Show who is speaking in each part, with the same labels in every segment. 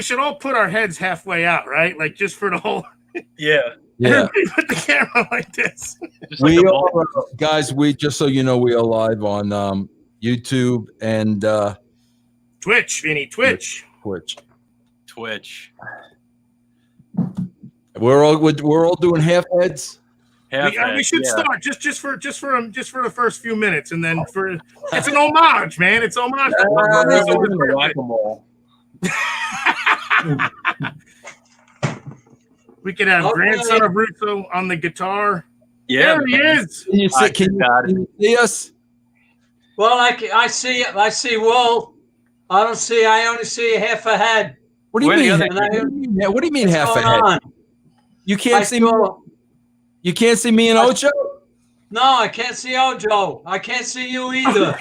Speaker 1: should all put our heads halfway out, right? Like just for the whole.
Speaker 2: Yeah.
Speaker 1: Everybody put the camera like this.
Speaker 3: We are, guys. We just so you know, we are live on YouTube and
Speaker 1: Twitch, Vinny. Twitch.
Speaker 3: We're all doing half heads.
Speaker 1: We should start just for the first few minutes, and then it's an homage, man. It's homage. We could have grandson of Russo on the guitar.
Speaker 2: Yeah,
Speaker 1: there he is.
Speaker 3: Can you see us?
Speaker 4: Well, I see Will. I only see half a head.
Speaker 3: What do you mean? What do you mean half a head? You can't see me. You can't see me and Ocho?
Speaker 4: No, I can't see Ocho. I can't see you either.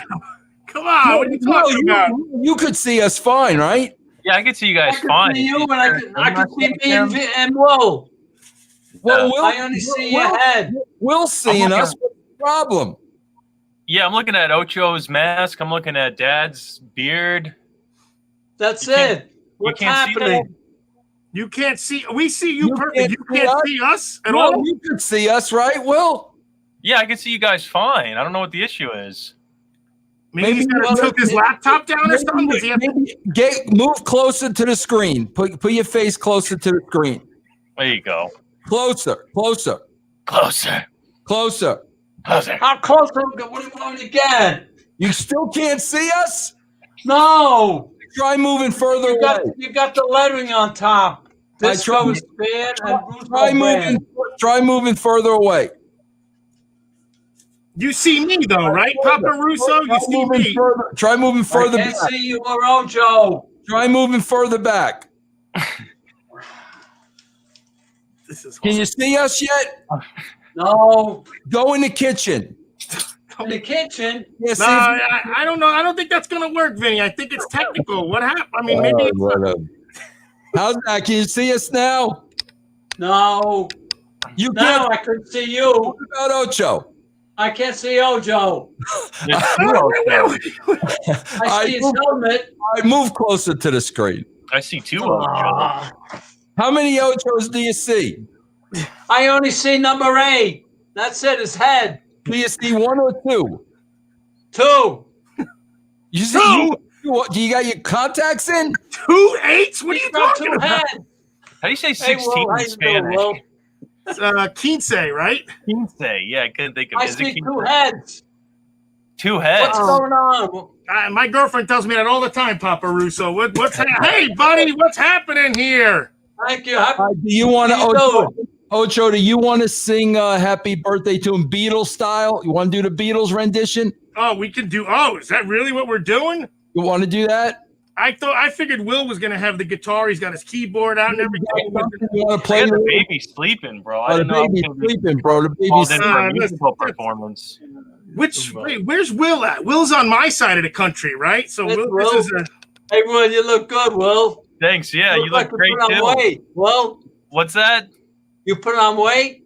Speaker 1: Come on, what are you talking about?
Speaker 3: You could see us fine, right?
Speaker 2: Yeah, I can see you guys fine.
Speaker 4: I can see you, and I can see me and Will.
Speaker 3: Well,
Speaker 4: I only see your head.
Speaker 3: Will's seeing us. What's the problem?
Speaker 2: Yeah, I'm looking at Ocho's mask. I'm looking at Dad's beard.
Speaker 4: That's it. What's happening?
Speaker 1: You can't see. We see you perfect. You can't see us at all.
Speaker 3: You could see us, right, Will?
Speaker 2: Yeah, I can see you guys fine. I don't know what the issue is.
Speaker 1: Maybe he's gonna took his laptop down or something.
Speaker 3: Move closer to the screen. Put your face closer to the screen.
Speaker 2: There you go.
Speaker 3: Closer.
Speaker 4: How close? What do you want again?
Speaker 3: You still can't see us?
Speaker 4: No.
Speaker 3: Try moving further away.
Speaker 4: You got the lettering on top. This was bad and
Speaker 3: try moving further away.
Speaker 1: You see me though, right, Papa Russo? You see me.
Speaker 3: Try moving further back.
Speaker 4: I can't see you or Ocho.
Speaker 3: Try moving further back. Can you see us yet?
Speaker 4: No.
Speaker 3: Go in the kitchen.
Speaker 4: In the kitchen?
Speaker 1: Yeah, no, I don't know. I don't think that's going to work, Vinny. I think it's technical. What happened? I mean, maybe
Speaker 3: how's that? Can you see us now?
Speaker 4: No. I couldn't see you.
Speaker 3: What about Ocho?
Speaker 4: I can't see Ocho. I see his helmet.
Speaker 3: I move closer to the screen.
Speaker 2: I see two Ochos.
Speaker 3: How many Ochos do you see?
Speaker 4: I only see number 8. That's it, his head.
Speaker 3: Do you see 1 or 2?
Speaker 4: 2.
Speaker 3: You see? You got your contacts in?
Speaker 1: 2 8s? What are you talking about?
Speaker 2: How do you say 16 in Spanish?
Speaker 1: Quince, right?
Speaker 2: Quince, yeah, I couldn't think of it.
Speaker 4: I see 2 heads.
Speaker 2: 2 heads?
Speaker 4: What's going on?
Speaker 1: My girlfriend tells me that all the time, Papa Russo. Hey, buddy, what's happening here?
Speaker 4: Thank you.
Speaker 3: Do you want to, Ocho, do you want to sing Happy Birthday to him Beatles style? You want to do the Beatles rendition?
Speaker 1: Oh, we can do. Oh, is that really what we're doing?
Speaker 3: You want to do that?
Speaker 1: I figured Will was going to have the guitar. He's got his keyboard out and everything.
Speaker 3: You want to play
Speaker 2: the baby sleeping, bro. I
Speaker 3: the baby's sleeping, bro. The baby's
Speaker 2: musical performance.
Speaker 1: Where's Will at? Will's on my side of the country, right? So
Speaker 4: Hey, Will, you look good, Will.
Speaker 2: Thanks. Yeah, you look great too.
Speaker 4: Weight. Well,
Speaker 2: what's that?
Speaker 4: You put on weight?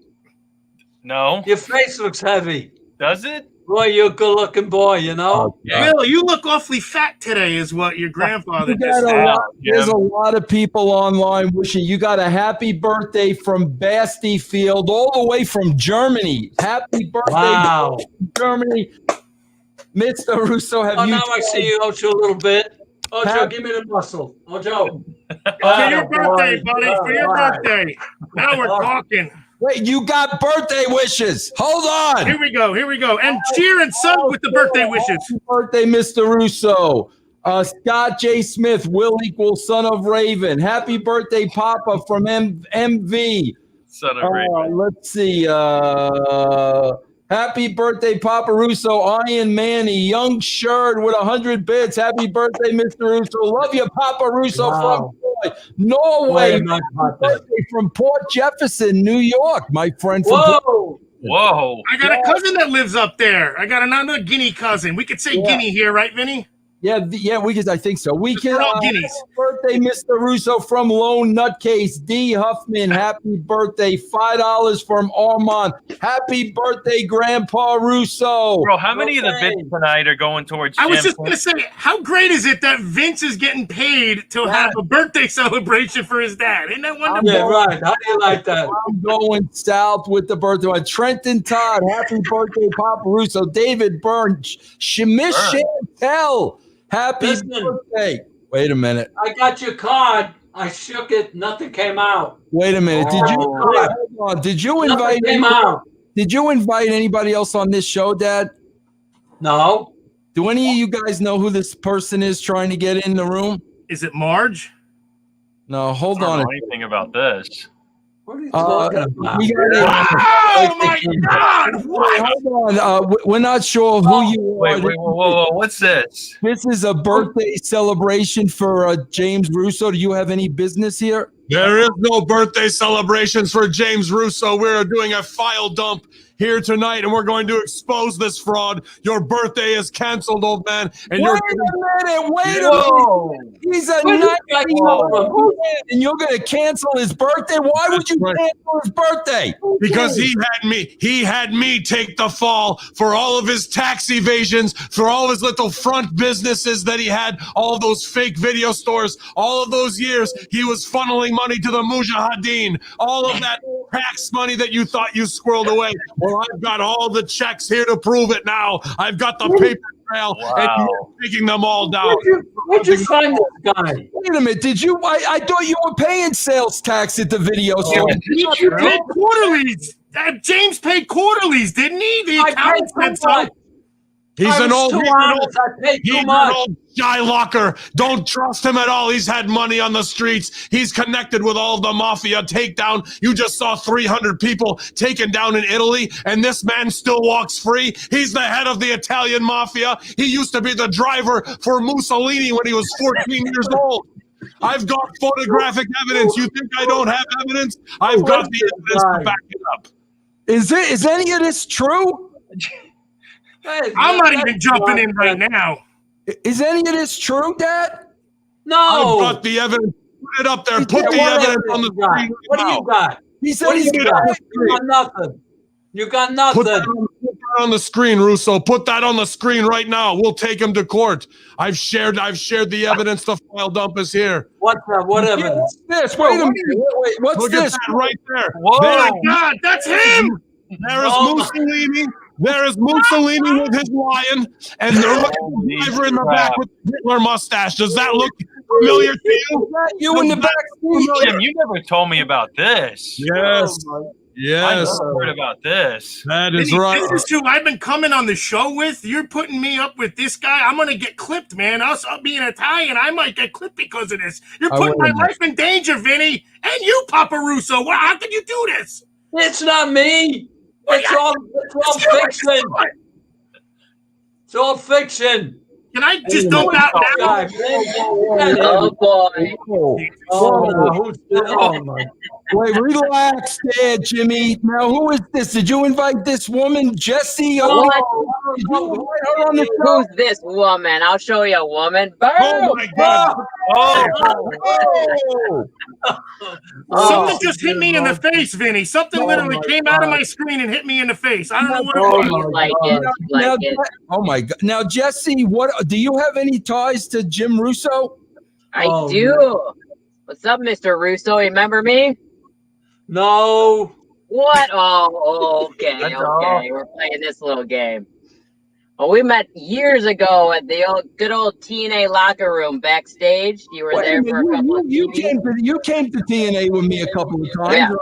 Speaker 2: No.
Speaker 4: Your face looks heavy.
Speaker 2: Does it?
Speaker 4: Boy, you're a good-looking boy, you know?
Speaker 1: Will, you look awfully fat today is what your grandfather just said.
Speaker 3: There's a lot of people online wishing you got a happy birthday from Basti Field, all the way from Germany. Happy birthday, Germany. Mr. Russo,
Speaker 4: now I see you, Ocho, a little bit. Ocho, give me the muscle. Ocho.
Speaker 1: For your birthday, buddy. For your birthday. Now we're talking.
Speaker 3: Wait, you got birthday wishes. Hold on.
Speaker 1: Here we go. And cheer and sub with the birthday wishes.
Speaker 3: Happy birthday, Mr. Russo. Scott J. Smith, Will equals son of Raven. Happy birthday, Papa from MV.
Speaker 2: Son of Raven.
Speaker 3: Let's see. Happy birthday, Papa Russo. Iron Manny, Young Sherd with 100 bits. Happy birthday, Mr. Russo. Love you, Papa Russo from Norway. Birthday from Port Jefferson, New York. My friend from
Speaker 2: Whoa.
Speaker 1: I got a cousin that lives up there. I got another Guinea cousin. We could say Guinea here, right, Vinny?
Speaker 3: Yeah, we can. I think so. We can.
Speaker 1: They're all guineas.
Speaker 3: Birthday, Mr. Russo from Lone Nutcase. D. Huffman, happy birthday. $5 from Armand. Happy birthday, Grandpa Russo.
Speaker 2: Bro, how many of the bits tonight are going towards
Speaker 1: I was
Speaker 2: Jim?
Speaker 1: just going to say, how great is it that Vince is getting paid to have a birthday celebration for his dad? Isn't that wonderful?
Speaker 4: Yeah, right. How do you like that?
Speaker 3: I'm going south with the birthday one. Trenton Todd, happy birthday, Papa Russo. David Byrne, Shemish Chantel, happy birthday. Wait a minute.
Speaker 4: I got your card. I shook it. Nothing came out.
Speaker 3: Wait a minute. Hold on. Did you invite anybody else on this show, Dad?
Speaker 4: No.
Speaker 3: Do any of you guys know who this person is trying to get in the room?
Speaker 1: Is it Marge?
Speaker 3: No, hold
Speaker 2: I don't
Speaker 3: on.
Speaker 2: know anything about this.
Speaker 4: What are you talking about?
Speaker 1: Oh my God! What?
Speaker 3: Hold on. We're not sure who you are.
Speaker 2: Wait, whoa, what's this?
Speaker 3: This is a birthday celebration for James Russo. Do you have any business here?
Speaker 5: There is no birthday celebrations for James Russo. We're doing a file dump here tonight, and we're going to expose this fraud. Your birthday is canceled, old man. And
Speaker 3: Wait a minute. He's a 90-year-old man, and you're going to cancel his birthday? Why would you cancel his birthday?
Speaker 5: Because he had me take the fall for all of his tax evasions, for all of his little front businesses that he had, all of those fake video stores, all of those years he was funneling money to the Mujahideen, all of that tax money that you thought you squirreled away. Well, I've got all the checks here to prove it now. I've got the paper trail, and you're taking them all down.
Speaker 4: Where'd you find this guy?
Speaker 3: Wait a minute. Did you? I thought you were paying sales tax at the video store.
Speaker 1: You paid quarterlies. James paid quarterlies, didn't he? The accountant said so.
Speaker 5: He's an old guy locker. Don't trust him at all. He's had money on the streets. He's connected with all the mafia takedown. You just saw 300 people taken down in Italy, and this man still walks free. He's the head of the Italian mafia. He used to be the driver for Mussolini when he was 14 years old. I've got photographic evidence. You think I don't have evidence? I've got the evidence to back it up.
Speaker 3: Is any of this true?
Speaker 1: I'm not even jumping in right now.
Speaker 3: Is any of this true, Dad?
Speaker 4: No.
Speaker 5: I've got the evidence. Put it up there. Put the evidence on the screen.
Speaker 4: What do you got?
Speaker 3: He said he's
Speaker 4: got nothing. You got nothing.
Speaker 5: Put that on the screen, Russo. Put that on the screen right now. We'll take him to court. I've shared the evidence. The file dump is here.
Speaker 4: What evidence?
Speaker 3: This. Wait a minute. Wait, what's
Speaker 5: Look
Speaker 3: this?
Speaker 5: at that right there.
Speaker 2: Whoa.
Speaker 1: Oh my God, that's him.
Speaker 5: There is Mussolini. There is Mussolini with his lion, and the driver in the back with the Hitler mustache. Does that look familiar to you?
Speaker 3: You in the back seat?
Speaker 2: Jim, you never told me about this.
Speaker 5: Yes.
Speaker 2: I
Speaker 5: Yes.
Speaker 2: never heard about this.
Speaker 5: That is
Speaker 1: Vinny,
Speaker 5: right.
Speaker 1: This is who I've been coming on the show with. You're putting me up with this guy. I'm going to get clipped, man. Us being Italian, I might get clipped because of this. You're putting my life in danger, Vinny. And you, Papa Russo. How can you do this?
Speaker 4: It's not me. It's all fiction. It's all fiction.
Speaker 1: Can I just dump out now?
Speaker 4: Oh, boy. Oh, my.
Speaker 3: Wait, relax there, Jimmy. Now, who is this? Did you invite this woman, Jessie?
Speaker 6: Who's this woman? I'll show you a woman.
Speaker 5: Oh, my God.
Speaker 1: Something just hit me in the face, Vinny. Something literally came out of my screen and hit me in the face. I don't know what it was.
Speaker 6: You like it.
Speaker 3: Oh, my God. Now, Jessie, do you have any ties to Jim Russo?
Speaker 6: I do. What's up, Mr. Russo? Remember me?
Speaker 4: No.
Speaker 6: What? Oh, okay. We're playing this little game. Well, we met years ago at the good old TNA locker room backstage. You were there for a couple of
Speaker 3: you came to TNA with me a couple of times.
Speaker 6: Yeah.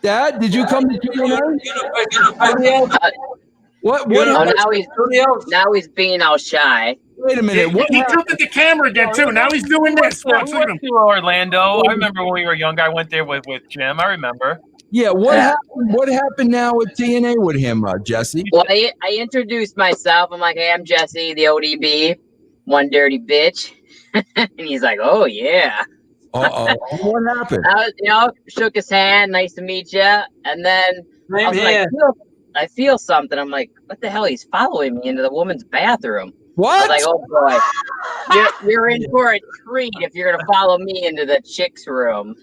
Speaker 3: Dad, did you come to TNA? What?
Speaker 6: Now he's being all shy.
Speaker 3: Wait a minute.
Speaker 1: He tilted the camera again, too. Now he's doing this.
Speaker 2: We went to Orlando. I remember when we were young. I went there with Jim. I remember.
Speaker 3: Yeah, what happened now with TNA with him, Jesse?
Speaker 6: Well, I introduced myself. I'm like, hey, I'm Jesse, the ODB, one dirty bitch. And he's like, oh, yeah.
Speaker 3: Uh-oh. What happened?
Speaker 6: Shook his hand. Nice to meet you. And then I was like, I feel something. I'm like, what the hell? He's following me into the woman's bathroom.
Speaker 3: What?
Speaker 6: I was like, oh boy, you're in for a treat if you're gonna follow me into the chicks' room.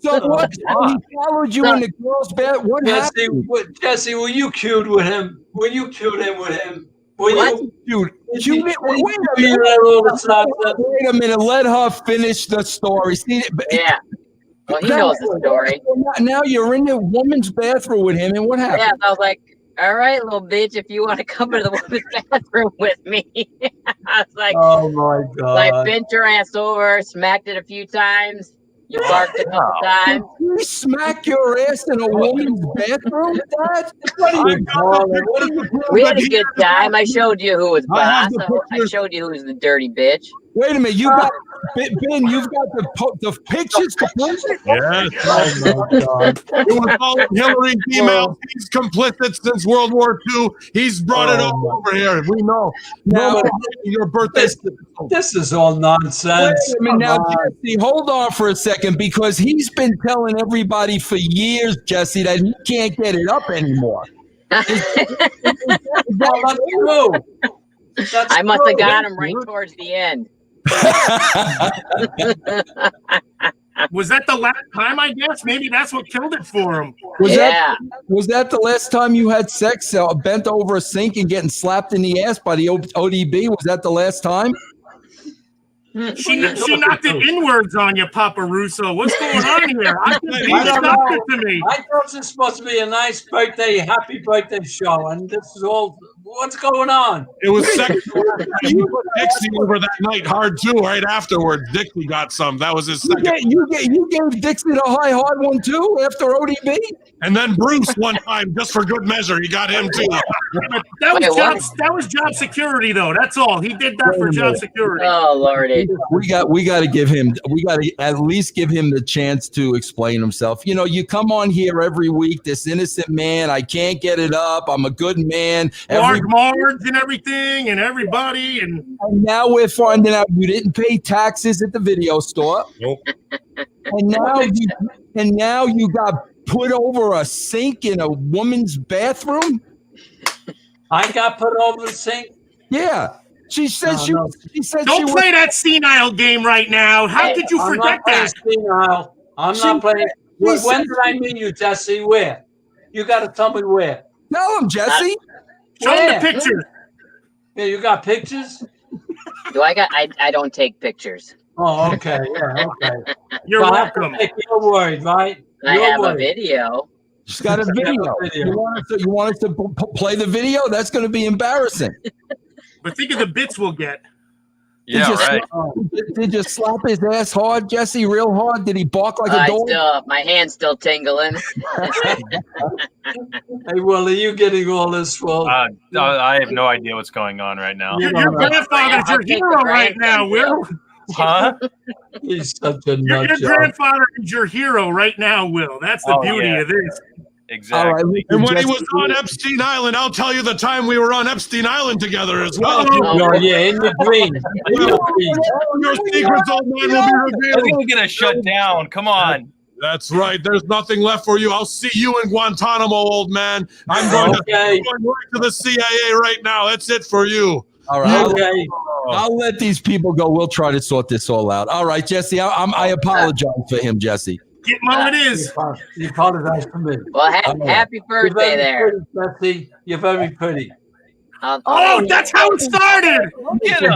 Speaker 3: So what? He followed you in the girls' bed. What happened?
Speaker 4: Jesse, were you cute with him? Were you cute in with him? Were
Speaker 6: What?
Speaker 4: you?
Speaker 3: Wait a minute. Let her finish the story. See,
Speaker 6: Yeah. Well, he knows the story.
Speaker 3: Now you're in the woman's bathroom with him, and what happened?
Speaker 6: Yeah, I was like, all right, little bitch, if you want to come into the women's bathroom with me. I was like,
Speaker 4: oh my God.
Speaker 6: I bent your ass over, smacked it a few times. You barked a couple times.
Speaker 3: You smack your ass in a woman's bathroom, Dad?
Speaker 6: We had a good time. I showed you who was boss. I showed you who was the dirty bitch.
Speaker 3: Wait a minute, you got Ben. You've got the pictures to prove it.
Speaker 5: Yes.
Speaker 4: Oh my God.
Speaker 5: It was all Hillary emails. He's complicit since World War II. He's brought it all over here. We know.
Speaker 3: Now,
Speaker 5: Your birthday.
Speaker 4: This is all nonsense.
Speaker 3: Wait a minute, now, Jesse, hold on for a second, because he's been telling everybody for years, Jesse, that he can't get it up anymore.
Speaker 4: That's true.
Speaker 6: I must have got him right towards the end.
Speaker 1: Was that the last time, I guess? Maybe that's what killed it for him.
Speaker 3: Was that the last time you had sex, bent over a sink and getting slapped in the ass by the ODB? Was that the last time?
Speaker 1: She knocked it inwards on you, Papa Russo. What's going on here? I
Speaker 4: don't know.
Speaker 1: it to me.
Speaker 4: I thought this was supposed to be a nice birthday, happy birthday show, and this is all. What's going on?
Speaker 5: It was second. You put Dixie over that night hard too. Right afterwards, Dixie got some. That was his second.
Speaker 3: You gave Dixie the high hard one too after ODB.
Speaker 5: And then Bruce one time, just for good measure, he got him too.
Speaker 1: That was job security, though. That's all. He did that for job security.
Speaker 6: Oh Lordy.
Speaker 3: We got to give him. We got to at least give him the chance to explain himself. You know, you come on here every week, this innocent man. I can't get it up. I'm a good man.
Speaker 1: Marge and everything, and everybody, and
Speaker 3: now we're finding out you didn't pay taxes at the video store.
Speaker 5: Nope.
Speaker 3: And now you got put over a sink in a woman's bathroom.
Speaker 4: I got put over the sink.
Speaker 3: Yeah. She said she said
Speaker 1: don't play that senile game right now. How could you forget that?
Speaker 4: Senile. I'm not playing. When did I meet you, Jesse? Where? You got to tell me where.
Speaker 3: Tell him, Jesse.
Speaker 1: Show him the picture.
Speaker 4: Yeah, you got pictures?
Speaker 6: I don't take pictures.
Speaker 4: Oh, okay. Yeah, okay.
Speaker 1: You're welcome.
Speaker 4: You're worried, right?
Speaker 6: I have a video.
Speaker 3: She's got a video. You want us to play the video? That's going to be embarrassing.
Speaker 1: But think of the bits we'll get.
Speaker 2: Yeah, right.
Speaker 3: Did you slap his ass hard, Jesse? Real hard? Did he bark like a dog?
Speaker 6: My hand's still tingling.
Speaker 4: Hey, Will, are you getting all this? Well,
Speaker 2: I have no idea what's going on right now.
Speaker 1: Your grandfather's your hero right now, Will.
Speaker 2: Huh?
Speaker 4: He's such a nut
Speaker 1: Your grandfather is your hero right now, Will. That's the beauty of this.
Speaker 2: Exactly.
Speaker 3: Right,
Speaker 5: and when he was on Epstein Island, I'll tell you the time we were on Epstein Island together as well.
Speaker 4: Oh, yeah, in your dream.
Speaker 5: Your secrets, old man, will be revealed.
Speaker 2: We're going to shut down. Come on.
Speaker 5: That's right. There's nothing left for you. I'll see you in Guantanamo, old man. I'm going right to the CIA right now. That's it for you.
Speaker 3: All right. I'll let these people go. We'll try to sort this all out. All right, Jesse. I apologize for him, Jesse.
Speaker 1: Get mom, it is.
Speaker 4: You apologize for me.
Speaker 6: Well, happy birthday there.
Speaker 4: Jesse, you're very pretty.
Speaker 1: Oh, that's how it started.
Speaker 2: Get him.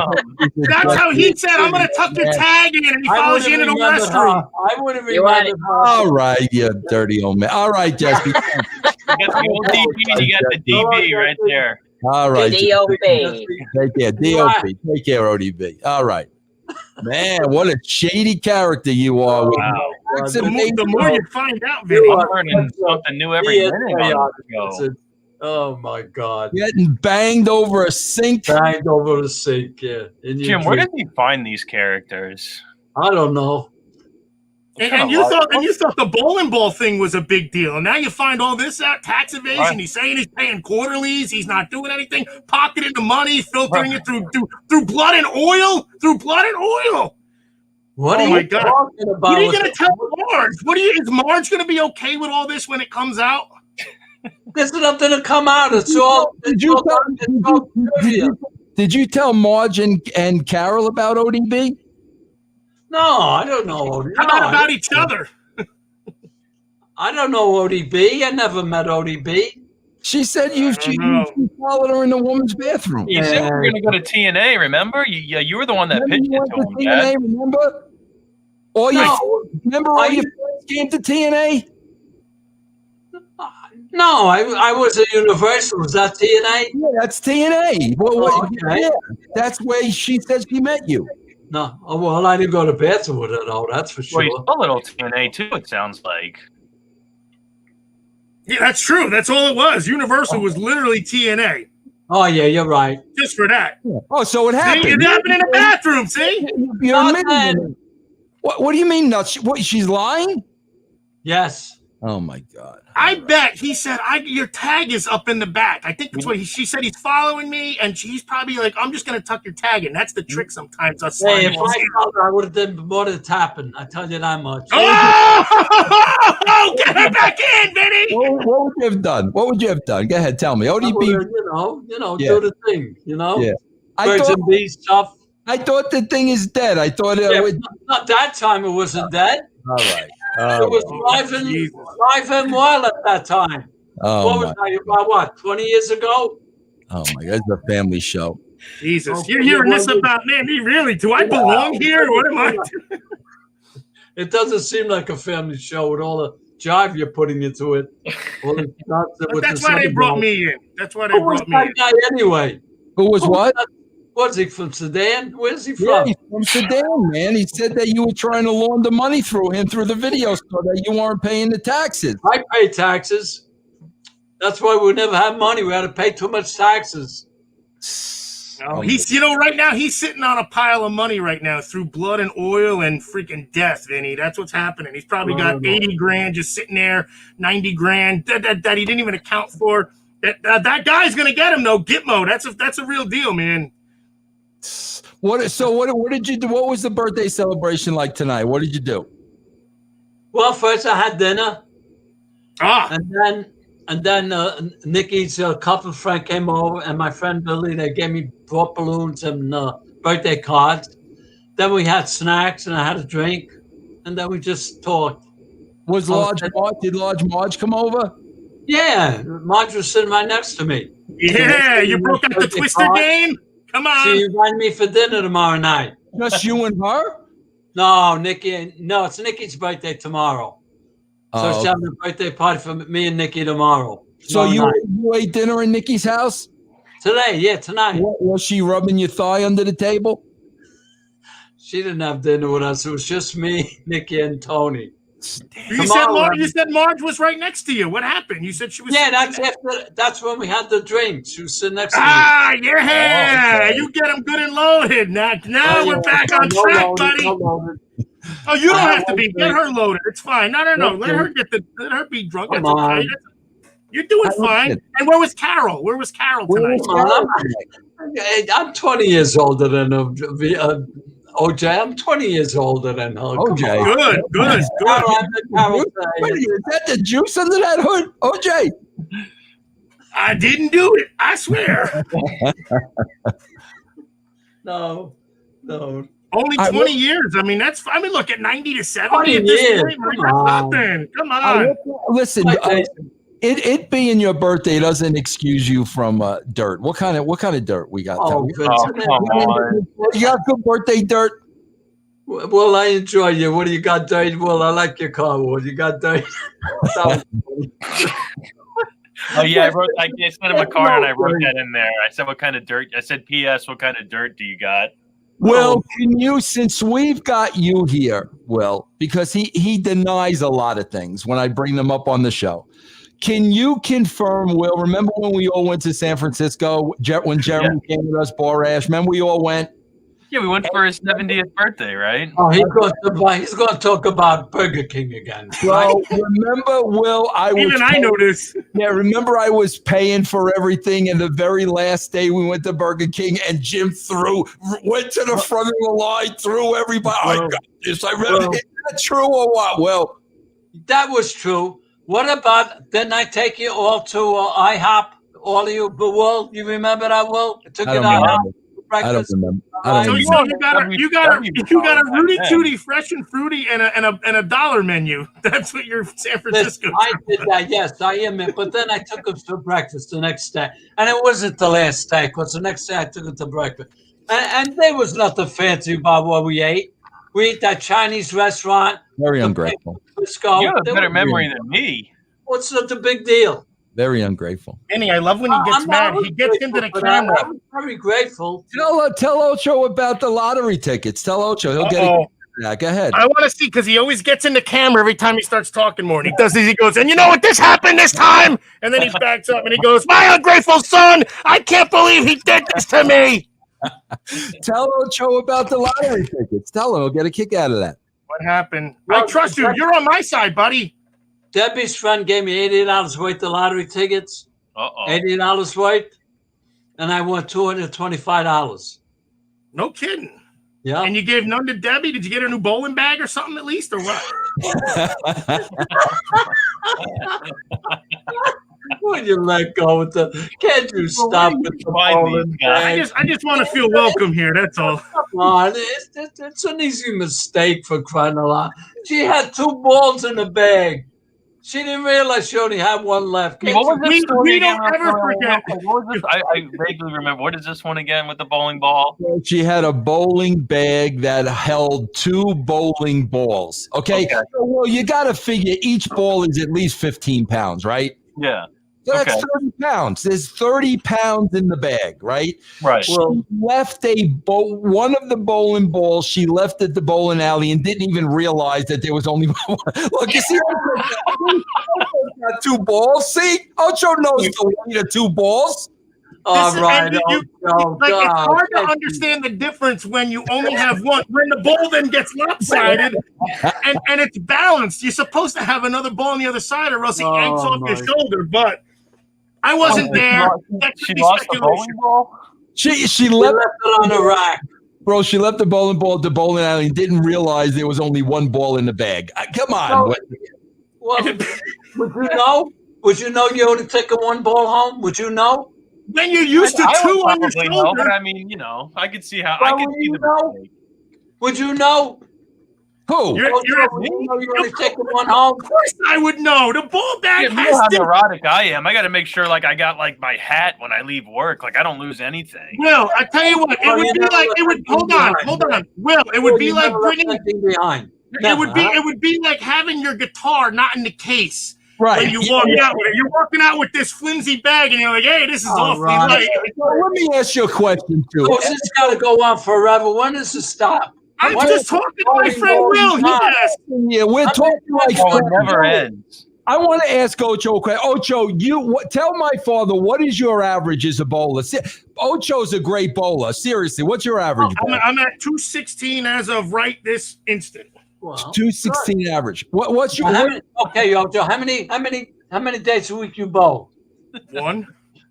Speaker 1: That's how he said, I'm going to tuck your tag in, and he follows you into the restroom.
Speaker 4: I would have remembered her.
Speaker 3: All right, you dirty old man. All right, Jesse.
Speaker 2: You got the old DB and you got the DB right there.
Speaker 3: All right.
Speaker 6: DOP.
Speaker 3: Take care. DOP. Take care, ODB. All right. Man, what a shady character you are.
Speaker 2: Wow.
Speaker 1: The more you find out, Vinny.
Speaker 2: I'm learning something new every minute on the show.
Speaker 4: Oh, my God.
Speaker 3: Getting banged over a sink.
Speaker 4: Banged over a sink, yeah.
Speaker 2: Jim, where did he find these characters?
Speaker 4: I don't know.
Speaker 1: And you thought the bowling ball thing was a big deal. Now you find all this out, tax evasion. Right. He's saying he's paying quarterlies. He's not doing anything. Pocketing the money, filtering it through blood and oil. Through blood and oil.
Speaker 4: What are you talking about?
Speaker 1: What are you going to tell Marge? Is Marge going to be okay with all this when it comes out?
Speaker 4: There's nothing to come out. It's all.
Speaker 3: Did you tell Marge and Carol about ODB?
Speaker 4: No, I don't know.
Speaker 1: How about each other?
Speaker 4: I don't know ODB. I never met ODB.
Speaker 3: She said you followed her in the woman's bathroom.
Speaker 2: You said we were going to go to TNA, remember? You were the one that pitched it to him,
Speaker 3: TNA,
Speaker 2: Dad.
Speaker 3: remember? Remember all your friends came to TNA?
Speaker 4: No, I was at Universal. Was that TNA?
Speaker 3: Yeah, that's TNA. Well,
Speaker 4: okay.
Speaker 3: Yeah, that's where she said she met you.
Speaker 4: No, well, I didn't go to bathroom with her, though. That's for sure.
Speaker 2: Well, you saw a little TNA, too, it sounds like.
Speaker 1: Yeah, that's true. That's all it was. Universal was literally TNA.
Speaker 4: Oh, yeah, you're right.
Speaker 1: Just for that.
Speaker 3: Oh, so it happened.
Speaker 1: See, it happened in the bathroom, see?
Speaker 3: You're admitting it. What do you mean nuts? What, she's lying?
Speaker 4: Yes.
Speaker 3: Oh, my God.
Speaker 1: I bet he said, your tag is up in the back. I think that's what she said. He's following me, and he's probably like, I'm just going to tuck your tag in. That's the trick sometimes.
Speaker 4: Hey, if I found her, I would have done more than tapping. I tell you that much.
Speaker 1: Oh, get her back in, Vinny.
Speaker 3: What would you have done? What would you have done? Go ahead, tell me. ODB.
Speaker 4: Do the thing,
Speaker 3: Yeah.
Speaker 4: Birds and bees stuff.
Speaker 3: I thought the thing is dead. I thought
Speaker 4: not that time it wasn't dead.
Speaker 3: All right.
Speaker 4: It was live and well at that time.
Speaker 3: Oh,
Speaker 4: what was that, about what, 20 years ago?
Speaker 3: Oh my God, it's a family show.
Speaker 1: Jesus, you're hearing this about me? Really? Do I belong here? What am I doing?
Speaker 4: It doesn't seem like a family show with all the jive you're putting into it.
Speaker 1: But that's why they brought me in. That's why they brought me in.
Speaker 4: Who was that guy anyway?
Speaker 3: Who was what?
Speaker 4: Was he from Sudan? Where's he from?
Speaker 3: Yeah, he's from Sudan, man. He said that you were trying to launder money through him through the video so that you weren't paying the taxes.
Speaker 4: I pay taxes. That's why we never had money. We had to pay too much taxes.
Speaker 1: He's, right now he's sitting on a pile of money right now through blood and oil and freaking death, Vinny. That's what's happening. He's probably got 80 grand just sitting there, 90 grand that he didn't even account for. That guy's gonna get him though. Gitmo. That's a real deal, man.
Speaker 3: What did you do? What was the birthday celebration like tonight? What did you do?
Speaker 4: Well, first I had dinner. And then Nikki's couple friend came over, and my friend Billy, they brought balloons and birthday cards. Then we had snacks, and I had a drink, and then we just talked.
Speaker 3: Did Large Marge come over?
Speaker 4: Yeah, Marge was sitting right next to me.
Speaker 1: Yeah, you broke out the Twister game? Come on.
Speaker 4: She invited me for dinner tomorrow night.
Speaker 3: Just you and her?
Speaker 4: No, it's Nikki's birthday tomorrow. So she's having a birthday party for me and Nikki tomorrow.
Speaker 3: So you ate dinner in Nikki's house?
Speaker 4: Tonight.
Speaker 3: Was she rubbing your thigh under the table?
Speaker 4: She didn't have dinner with us. It was just me, Nikki, and Tony.
Speaker 1: You said Marge was right next to you. What happened? You said she was.
Speaker 4: Yeah, that's when we had the drink. She was sitting next to me.
Speaker 1: Yeah. Okay. You get them good and loaded. Now we're back on track, buddy. Oh, you don't have to be. Get her loaded. It's fine. No. Let her be drunk. That's okay. You're doing fine. And where was Carol? Where was Carol tonight?
Speaker 4: I'm 20 years older than OJ. I'm 20 years older than her.
Speaker 1: OJ. Good.
Speaker 3: Is that the juice under that hood, OJ?
Speaker 1: I didn't do it. I swear.
Speaker 4: No.
Speaker 1: Only 20 years. I mean, look at 90 to 70
Speaker 4: at this point.
Speaker 1: Nothing. Come on.
Speaker 3: Listen, it being your birthday doesn't excuse you from dirt. What kind of dirt we got?
Speaker 2: Come on.
Speaker 3: You got good birthday dirt?
Speaker 4: Well, I enjoy you. What do you got, dirt? Well, I like your car. What you got, dirt?
Speaker 2: Oh yeah, I sent him a card and I wrote that in there. I said, "What kind of dirt?" I said, "P.S. What kind of dirt do you got?"
Speaker 3: Well, can you, since we've got you here, Will, because he denies a lot of things when I bring them up on the show. Can you confirm, Will? Remember when we all went to San Francisco when Jeremy came with us, Borash? Remember we all went?
Speaker 2: Yeah, we went for his 70th birthday, right?
Speaker 4: Oh, he's going to talk about Burger King again.
Speaker 3: Well, remember, Will, I know this. Yeah, remember I was paying for everything, and the very last day we went to Burger King, and Jim went to the front of the line, threw everybody. I got this. I read it. Is that true or what, Will?
Speaker 4: That was true. What about, didn't I take you all to IHOP? All of you, Will? You remember that, Will? I took you to IHOP. breakfast.
Speaker 3: remember.
Speaker 1: So you got a Rudy Tooty fresh and fruity and a dollar menu. That's what your San Francisco.
Speaker 4: I did that, yes, I admit. But then I took him to breakfast the next day, and it wasn't the last day because the next day I took him to breakfast, and there was nothing fancy about what we ate. We ate that Chinese restaurant.
Speaker 3: Very ungrateful.
Speaker 2: You have a better memory than me.
Speaker 4: What's the big deal?
Speaker 3: Very ungrateful.
Speaker 1: Annie, I love when he gets mad. He gets into the camera.
Speaker 4: I'm very grateful.
Speaker 3: Tell Ocho about the lottery tickets. Tell Ocho. He'll get it. Yeah, go ahead.
Speaker 1: I want to see because he always gets in the camera every time he starts talking more. And he does this. He goes, and you know what? This happened this time. And then he backs up and he goes, my ungrateful son. I can't believe he did this to me.
Speaker 3: Tell Ocho about the lottery tickets. Tell him. He'll get a kick out of that.
Speaker 1: What happened? I trust you. You're on my side, buddy.
Speaker 4: Debbie's friend gave me $80 worth of lottery tickets. $80 worth. And I won $225.
Speaker 1: No kidding.
Speaker 4: Yeah.
Speaker 1: And you gave none to Debbie? Did you get a new bowling bag or something at least, or what?
Speaker 4: Would you let go with the? Can't you stop with the bowling bag?
Speaker 1: I just want to feel welcome here. That's all.
Speaker 4: Come on, it's an easy mistake for crying out loud. She had 2 balls in the bag. She didn't realize she only had one left.
Speaker 2: What was this
Speaker 1: we don't ever forget.
Speaker 2: What was this? I vaguely remember. What is this one again with the bowling ball?
Speaker 3: She had a bowling bag that held 2 bowling balls. Okay. So, well, you got to figure each ball is at least 15 pounds, right?
Speaker 2: Yeah.
Speaker 3: So that's 30 pounds. There's 30 pounds in the bag, right?
Speaker 2: Right.
Speaker 3: She left one of the bowling balls. She left at the bowling alley and didn't even realize that there was only one. Look, you see, Ocho got 2 balls. See, Ocho knows the need of 2 balls.
Speaker 4: All right.
Speaker 1: It's hard to understand the difference when you only have one. When the ball then gets lopsided and it's balanced, you're supposed to have another ball on the other side, or else it yanks off your shoulder. But I wasn't there.
Speaker 2: She lost the bowling ball?
Speaker 3: She left
Speaker 4: it on the rack.
Speaker 3: Bro, she left the bowling ball at the bowling alley and didn't realize there was only one ball in the bag. Come on.
Speaker 4: Well, would you know? Would you know you only taking 1 ball home? Would you know?
Speaker 1: When you're used to 2 on your shoulder.
Speaker 2: Know, but I mean, I could see how. I could see the mistake.
Speaker 4: Would you know?
Speaker 3: Who?
Speaker 1: You're
Speaker 4: only taking 1 home.
Speaker 1: Of course I would know. The ball bag
Speaker 2: You know how neurotic I am. I got to make sure, I got my hat when I leave work. I don't lose anything.
Speaker 1: Will, I tell you what, hold on. Will, it would be like bringing behind. It would be like having your guitar not in the case.
Speaker 3: Right.
Speaker 1: When you walk out with it. You're walking out with this flimsy bag and you're like, hey, this is awfully light.
Speaker 3: Well, let me ask you a question, too.
Speaker 4: Oh, this got to go on forever. When does it stop?
Speaker 1: I'm just talking to my friend Will. He asked.
Speaker 3: Yeah, we're talking like
Speaker 2: it never ends.
Speaker 3: I want to ask Ocho a question. Ocho, tell my father, what is your average as a bowler? Ocho's a great bowler. Seriously, what's your average?
Speaker 1: I'm at 216 as of right this instant.
Speaker 3: Well, 216 average. What's your
Speaker 4: okay, Ocho? How many days a week you bowl?
Speaker 1: 1.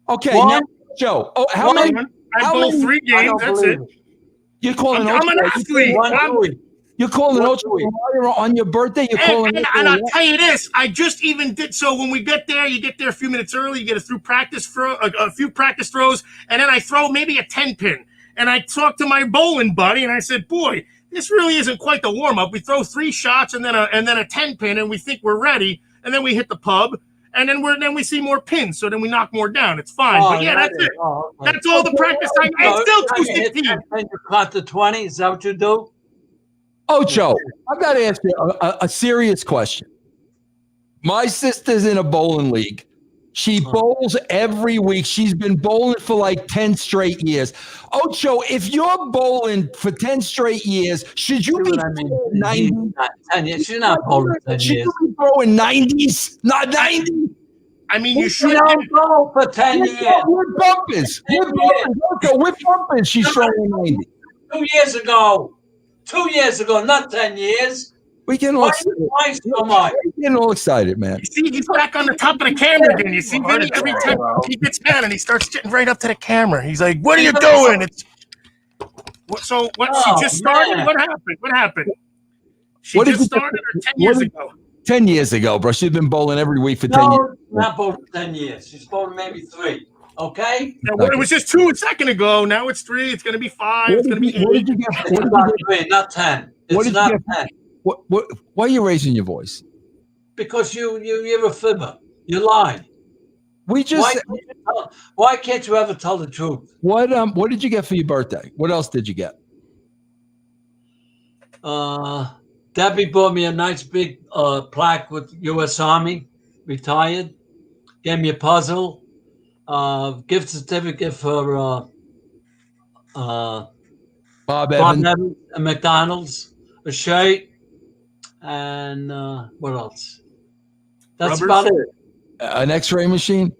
Speaker 3: Okay, now, Joe. Oh, how many?
Speaker 1: I bowl 3 games. That's it.
Speaker 3: You're calling
Speaker 1: I'm an athlete.
Speaker 3: You're calling Ocho on your birthday.
Speaker 1: And I'll tell you this: I just even did. So when we get there, you get there a few minutes early. You get a few practice throws, and then I throw maybe a 10-pin. And I talked to my bowling buddy, and I said, "Boy, this really isn't quite the warm up. We throw 3 shots and then a 10-pin, and we think we're ready. And then we hit the pub, and then we see more pins. So then we knock more down. It's fine. But yeah, that's it. Okay. That's all the practice time. It's still 216.
Speaker 4: And you caught the 20. Is that what you do?
Speaker 3: Ocho, I've got to ask you a serious question. My sister's in a bowling league. She bowls every week. She's been bowling for like 10 straight years. Ocho, if you're bowling for 10 straight years, should you be 90?
Speaker 4: She's not bowling 10 years.
Speaker 3: Should you be throwing 90s? Not 90?
Speaker 1: I mean, you should
Speaker 4: bowl for 10 years.
Speaker 3: We're bumpers. Ocho, we're bumpers. She's throwing 90.
Speaker 4: 2 years ago. 2 years ago, not 10 years.
Speaker 3: We getting all excited.
Speaker 4: Why so much?
Speaker 3: We're getting all excited, man.
Speaker 1: You see, he's back on the top of the camera again. You see, Vinny, every time he gets mad and he starts getting right up to the camera. He's like, "What are you doing?" She just started? Man. What happened? She just started or 10 years ago?
Speaker 3: 10 years ago, bro. She's been bowling every week for 10 years.
Speaker 4: Not bowling 10 years. She's bowling maybe 3. Okay?
Speaker 1: It was just 2 a second ago. Now it's 3. It's going to be 5. It's going to be 8.
Speaker 3: What did you get?
Speaker 4: It's not 3, not 10. It's not 10.
Speaker 3: Why are you raising your voice?
Speaker 4: Because you're a fibber. You're lying.
Speaker 3: We just.
Speaker 4: Why can't you ever tell the truth?
Speaker 3: What did you get for your birthday? What else did you get?
Speaker 4: Debbie bought me a nice big plaque with U.S. Army, retired. Gave me a puzzle, gift certificate for
Speaker 3: Bob Evans
Speaker 4: and McDonald's, a shirt, and what else? That's
Speaker 1: Rubbers?
Speaker 4: about it.
Speaker 3: an X-ray machine.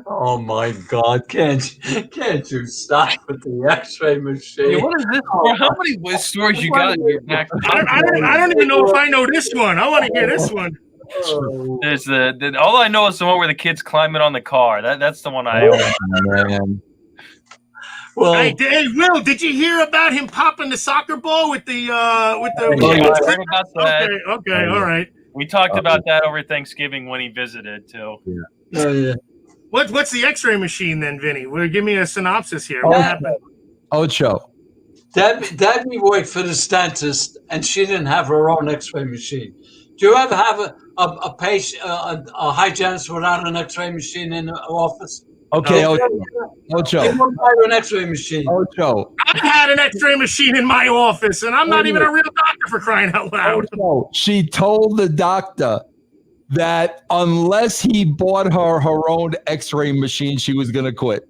Speaker 4: Oh my God! Can't you stop with the X-ray machine?
Speaker 2: Yeah, what is this? How many stories you got in your back?
Speaker 1: I don't even know if I know this one. I want to hear this one.
Speaker 2: There's all I know is the one where the kid's climbing on the car. That's the one I
Speaker 3: Man.
Speaker 4: Well,
Speaker 1: Hey, Will, did you hear about him popping the soccer ball with the?
Speaker 2: Yeah, I heard about that.
Speaker 1: Okay, all right.
Speaker 2: We talked about that over Thanksgiving when he visited too.
Speaker 4: yeah.
Speaker 1: What's the X-ray machine then, Vinny? Well, give me a synopsis here. What happened?
Speaker 3: Ocho.
Speaker 4: Debbie worked for the dentist, and she didn't have her own X-ray machine. Do you ever have a patient, a hygienist without an X-ray machine in the office?
Speaker 3: Okay,
Speaker 4: No.
Speaker 3: Ocho.
Speaker 4: They won't buy an X-ray machine.
Speaker 3: Ocho.
Speaker 1: I had an X-ray machine in my office, and I'm not even a real doctor for crying out loud.
Speaker 3: Ocho. She told the doctor that unless he bought her own X-ray machine, she was going to quit.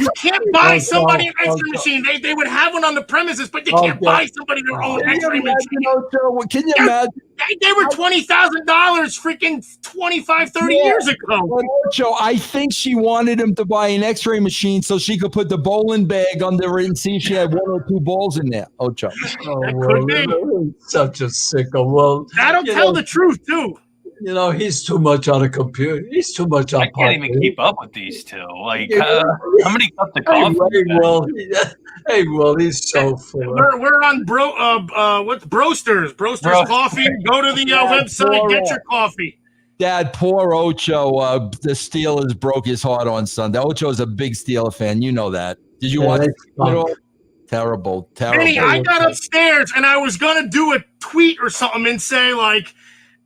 Speaker 1: You can't buy somebody an X-ray machine. They would have one on the premises, but you can't buy somebody their own X-ray machine.
Speaker 3: Ocho? Can you imagine?
Speaker 1: They were $20,000 freaking 25, 30 years ago.
Speaker 3: Ocho, I think she wanted him to buy an X-ray machine so she could put the bowling bag under it and see if she had 1 or 2 balls in there. Ocho.
Speaker 1: That could be.
Speaker 4: Such a sicko. Well,
Speaker 1: That'll tell the truth, too.
Speaker 4: You know, he's too much on a computer. He's too much on.
Speaker 2: I can't even keep up with these two. Like, how many cups of coffee?
Speaker 4: Hey, well, he's so full.
Speaker 1: We're on what's Brosters? Brosters Coffee. Go to the website, get your coffee.
Speaker 3: Dad, poor Ocho. The Steelers broke his heart on Sunday. Ocho is a big Steeler fan. You know that. Did you watch it? Terrible.
Speaker 1: Vinny, I got upstairs and I was gonna do a tweet or something and say like,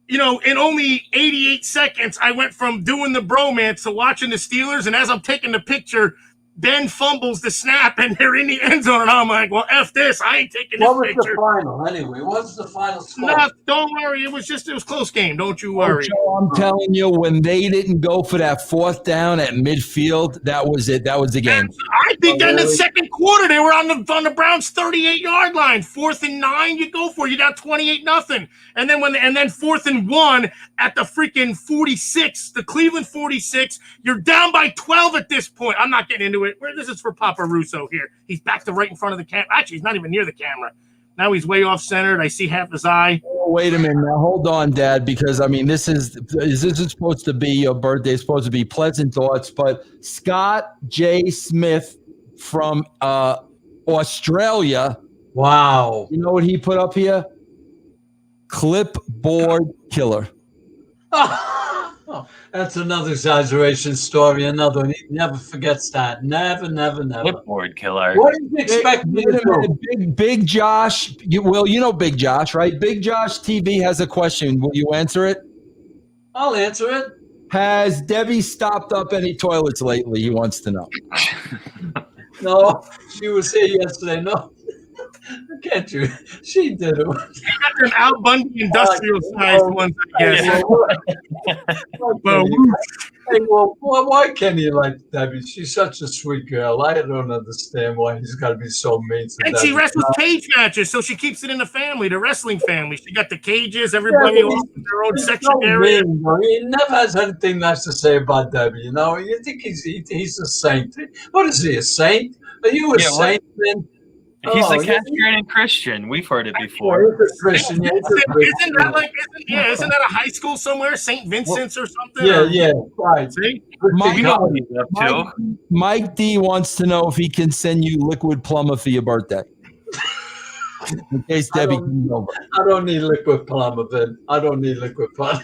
Speaker 1: you know, in only 88 seconds, I went from doing the bromance to watching the Steelers. And as I'm taking the picture, Ben fumbles the snap and they're in the end zone. And I'm like, well, F this. I ain't taking this picture.
Speaker 4: What was the final anyway? What's the final score?
Speaker 1: No, don't worry. It was close game. Don't you worry.
Speaker 3: Ocho, I'm telling you, when they didn't go for that 4th down at midfield, that was it. That was the game.
Speaker 1: I think in the second quarter, they were on the Browns' 38-yard line. 4th and 9, you go for it. You down 28-0. And then 4th and 1 at the freaking 46, the Cleveland 46. You're down by 12 at this point. I'm not getting into it. This is for Papa Russo here. He's back to right in front of the camera. Actually, he's not even near the camera. Now he's way off centered. I see half his eye.
Speaker 3: Oh, wait a minute. Now hold on, Dad, because I mean this is supposed to be your birthday. It's supposed to be pleasant thoughts. But Scott J. Smith from Australia.
Speaker 4: Wow.
Speaker 3: You know what he put up here? Clipboard killer.
Speaker 4: That's another exaggeration story. Another one. He never forgets that. Never.
Speaker 2: Clipboard killer.
Speaker 4: What do you expect me to do?
Speaker 3: Big Josh. You know Big Josh, right? Big Josh TV has a question. Will you answer it?
Speaker 4: I'll answer it.
Speaker 3: Has Debbie stopped up any toilets lately? He wants to know.
Speaker 4: No, she was here yesterday. No. Can't you? She did it.
Speaker 1: She got them Al Bundy industrial sized ones, I guess.
Speaker 4: Hey, well, why can't he like Debbie? She's such a sweet girl. I don't understand why he's got to be so mean to
Speaker 1: And
Speaker 4: Debbie.
Speaker 1: she wrestles cage matches, so she keeps it in the family, the wrestling family. She got the cages, everybody else with their own section area.
Speaker 4: Mean, he never has anything nice to say about Debbie, you know? You think he's a saint. What is he, a saint? Are you a saint, then?
Speaker 2: He's a castrated Christian. We've heard it before.
Speaker 4: He's a Christian.
Speaker 1: Isn't that a high school somewhere, St. Vincent's or something?
Speaker 4: Yeah, right.
Speaker 1: See?
Speaker 3: Mike D wants to know if he can send you liquid plumber for your birthday. In case Debbie comes over.
Speaker 4: I don't need liquid plumber, Ben. I don't need liquid plumber.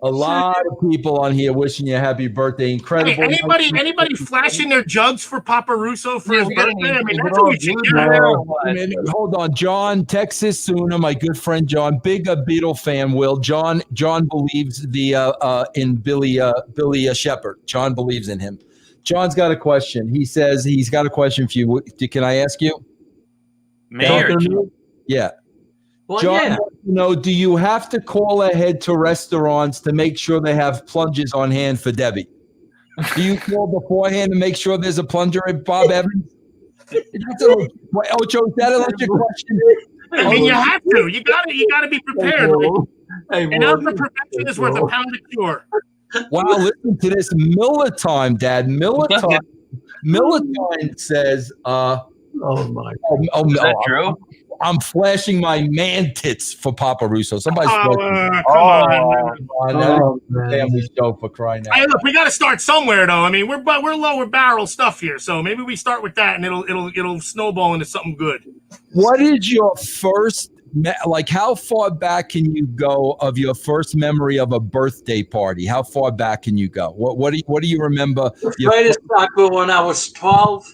Speaker 3: A lot of people on here wishing you a happy birthday. Incredible.
Speaker 1: Hey, anybody flashing their jugs for Papa Russo for his birthday? I mean, that's what we should do.
Speaker 3: Hold on. John, Texas Sooner, my good friend John, big Beatle fan, Will. John believes in Billy Shepherd. John believes in him. John's got a question. He says he's got a question for you. Can I ask you?
Speaker 2: Mayor.
Speaker 3: Yeah.
Speaker 4: Well,
Speaker 3: John
Speaker 4: yeah.
Speaker 3: wants to know, do you have to call ahead to restaurants to make sure they have plungers on hand for Debbie? Do you call beforehand to make sure there's a plunger at Bob Evans? Ocho, is that a legit question?
Speaker 1: I mean, you have to. You gotta be prepared. An ounce of prevention is worth a pound of cure.
Speaker 3: Wow, listen to this. Miller time, Dad. Miller time says,
Speaker 4: oh my.
Speaker 2: Is that true?
Speaker 3: I'm flashing my man tits for Papa Russo. Somebody's
Speaker 1: come
Speaker 3: on. Family show for crying out.
Speaker 1: Hey, look, we got to start somewhere, though. I mean, we're lower barrel stuff here, so maybe we start with that, and it'll snowball into something good.
Speaker 3: What is your first, like, how far back can you go of your first memory of a birthday party? How far back can you go? What do you remember?
Speaker 4: The greatest time when I was 12.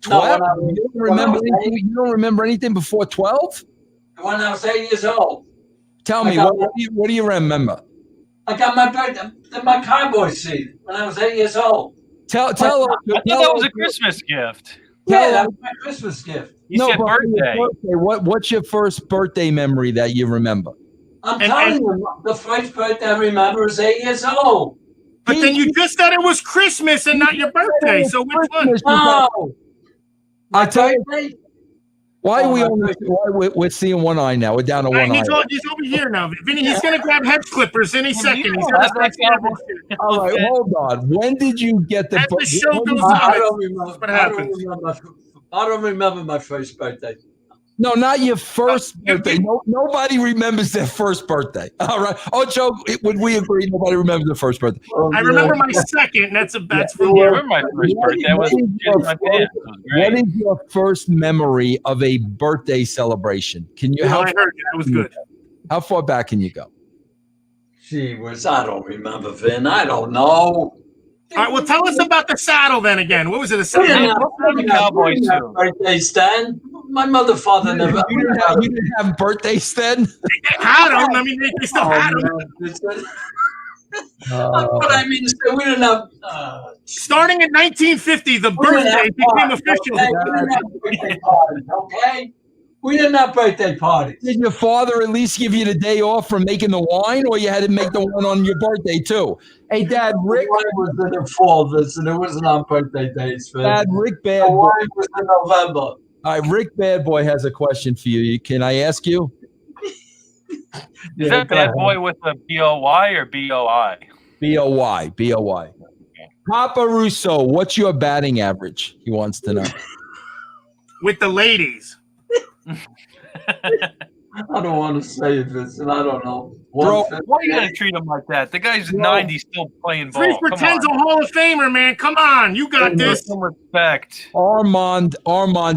Speaker 3: 12?
Speaker 4: No,
Speaker 3: you don't remember anything before 12?
Speaker 4: When I was 8 years old.
Speaker 3: Tell me, what do you remember?
Speaker 4: I got my birthday, my cowboy seat when I was 8 years old.
Speaker 3: Tell
Speaker 2: I thought that was a Christmas gift.
Speaker 4: Yeah, that was my Christmas gift.
Speaker 2: You said birthday.
Speaker 3: What's your first birthday memory that you remember?
Speaker 4: I'm telling you, the first birthday I remember is 8 years old.
Speaker 1: But then you just said it was Christmas and not your birthday, so which one?
Speaker 4: No.
Speaker 3: I tell you, why are we're seeing one eye now? We're down to one eye.
Speaker 1: He's over here now. Vinny, he's going to grab hedge clippers any second. He's
Speaker 3: all right, hold on. When did you get the...
Speaker 1: As the show goes
Speaker 4: I
Speaker 1: on,
Speaker 4: don't remember.
Speaker 1: what happens.
Speaker 4: I don't remember my first birthday.
Speaker 3: No, not your first birthday. Nobody remembers their first birthday. All right. Ocho, would we agree nobody remembers their first birthday?
Speaker 1: I remember my second. That's from
Speaker 2: I
Speaker 1: here.
Speaker 2: remember my first birthday. That was my pants. It was great.
Speaker 3: What is your first memory of a birthday celebration? Can you?
Speaker 1: I heard you. That was good.
Speaker 3: How far back can you go?
Speaker 4: Gee whiz, I don't remember, Vin. I don't know.
Speaker 1: All right, well, tell us about the saddle then again. What was it? A saddle?
Speaker 2: Cowboys too.
Speaker 4: Birthday stand. My mother, father never.
Speaker 3: You didn't have birthdays then?
Speaker 1: They had them. I mean, they still had them.
Speaker 4: But I mean, so we didn't have.
Speaker 1: Starting in 1950, the birthday became official.
Speaker 4: Okay? We didn't have birthday parties.
Speaker 3: Did your father at least give you the day off from making the wine, or you had to make the one on your birthday too? Hey, Dad, Rick.
Speaker 4: The wine was in the fall, and it wasn't on birthday days.
Speaker 3: Dad, Rick Bad
Speaker 4: The
Speaker 3: Boy.
Speaker 4: wine was in November.
Speaker 3: All right, Rick Bad Boy has a question for you. Can I ask you?
Speaker 2: Is that Bad Boy with a B-O-Y or B-O-I?
Speaker 3: B-O-Y. B-O-Y. Papa Russo, what's your batting average? He wants to know.
Speaker 1: With the ladies.
Speaker 4: I don't want to say this, and I don't know.
Speaker 2: Bro, why are you going to treat him like that? The guy's 90 still playing ball.
Speaker 1: Freeze pretends a Hall of Famer, man. Come on. You got this.
Speaker 2: Some respect.
Speaker 3: Armand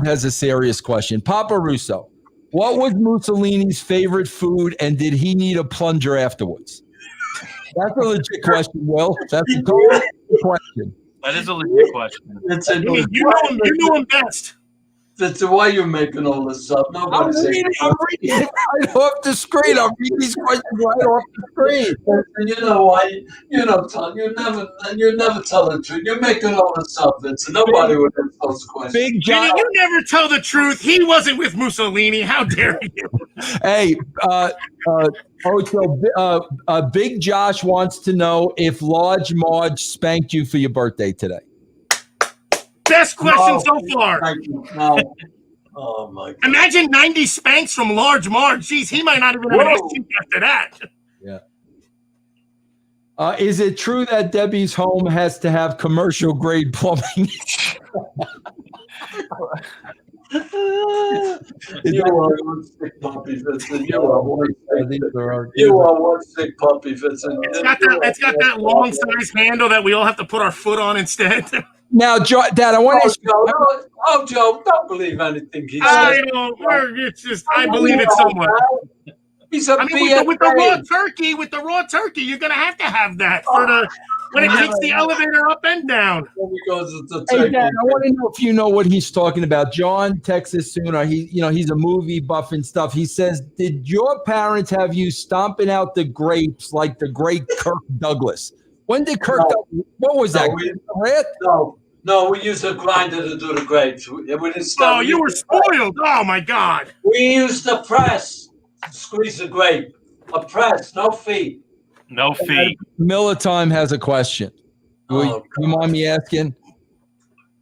Speaker 3: has a serious question. Papa Russo, what was Mussolini's favorite food, and did he need a plunger afterwards? That's a legit question, Will. That's a total question.
Speaker 2: That is a legit question.
Speaker 1: You knew him best.
Speaker 4: That's the way you're making all this up.
Speaker 3: I'm reading it right off the screen. I'm reading these questions right off the screen.
Speaker 4: And you know why? You never tell the truth. You're making all this up, Vincent. Nobody would answer those questions.
Speaker 3: Big John,
Speaker 1: you never tell the truth. He wasn't with Mussolini. How dare you?
Speaker 3: Hey, Ocho, Big Josh wants to know if Large Marge spanked you for your birthday today.
Speaker 1: Best question so far.
Speaker 4: No. Oh my God.
Speaker 1: Imagine 90 spanks from Large Marge. Jeez, he might not even have an issue after that.
Speaker 3: Yeah. Is it true that Debbie's home has to have commercial grade plumbing?
Speaker 4: You are one sick puppy, Vincent. You are one sick puppy, Vincent.
Speaker 1: It's got that long size handle that we all have to put our foot on instead.
Speaker 3: Now, Dad, I want to ask you.
Speaker 4: Joe, don't believe anything he says.
Speaker 1: I believe it somewhat.
Speaker 4: He's a
Speaker 1: with the raw turkey, you're gonna have to have that for the when it takes the elevator up and down.
Speaker 3: Hey, Dad, I want to know if you know what he's talking about. John texts us soon. He's a movie buff and stuff. He says, "Did your parents have you stomping out the grapes like the great Kirk Douglas? When did Kirk? What was that?
Speaker 4: No, we used a grinder to do the grapes. We didn't
Speaker 1: You were spoiled. Oh my God.
Speaker 4: We used the press to squeeze the grape. A press, no feet.
Speaker 2: No feet.
Speaker 3: Miller Time has a question. You mind me asking?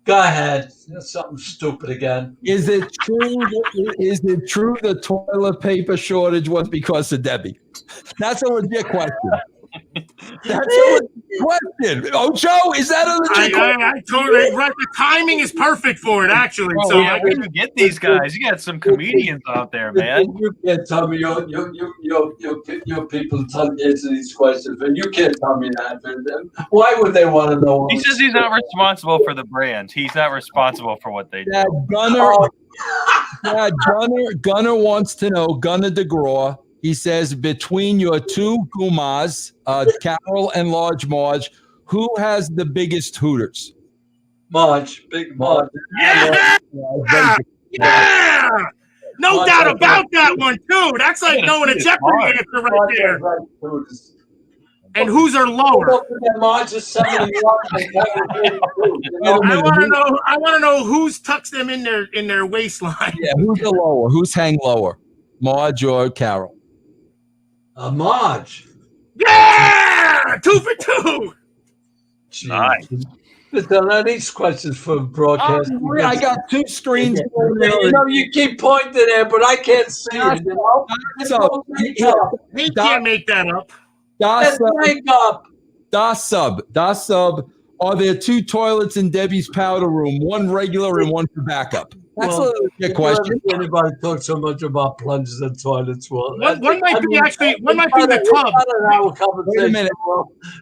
Speaker 4: Go ahead. That's something stupid again.
Speaker 3: Is it true? Is it true the toilet paper shortage was because of Debbie? That's a legit question. That's a question. Ocho, is that a legit question?
Speaker 1: I totally right. The timing is perfect for it, actually.
Speaker 2: So I can get these guys. You got some comedians out there, man.
Speaker 4: You can't tell me your people answer these questions, and you can't tell me that. Why would they want to know?
Speaker 2: He says he's not responsible for the brands. He's not responsible for what they do.
Speaker 3: Gunner wants to know. Gunner DeGraw. He says, between your two Gumas, Carol and Large Marge, who has the biggest hooters?
Speaker 4: Marge, big Marge.
Speaker 1: Yeah! No doubt about that one, too. That's like knowing a Jeopardy answer right there. And whose are lower?
Speaker 4: Marge is 71.
Speaker 1: I want to know who's tucks them in their waistline.
Speaker 3: Yeah, who's the lower? Who's hang lower? Marge or Carol?
Speaker 4: Marge.
Speaker 1: Yeah! 2 for 2.
Speaker 2: Nice.
Speaker 4: Listen, these questions for broadcast.
Speaker 3: I got two screens.
Speaker 4: You keep pointing there, but I can't see it.
Speaker 1: He can't make that up.
Speaker 3: Das sub. Are there two toilets in Debbie's powder room? One regular and one for backup. That's a legit question.
Speaker 4: Anybody talk so much about plunges and toilets? Well,
Speaker 1: one might be the tub.
Speaker 3: Wait a minute.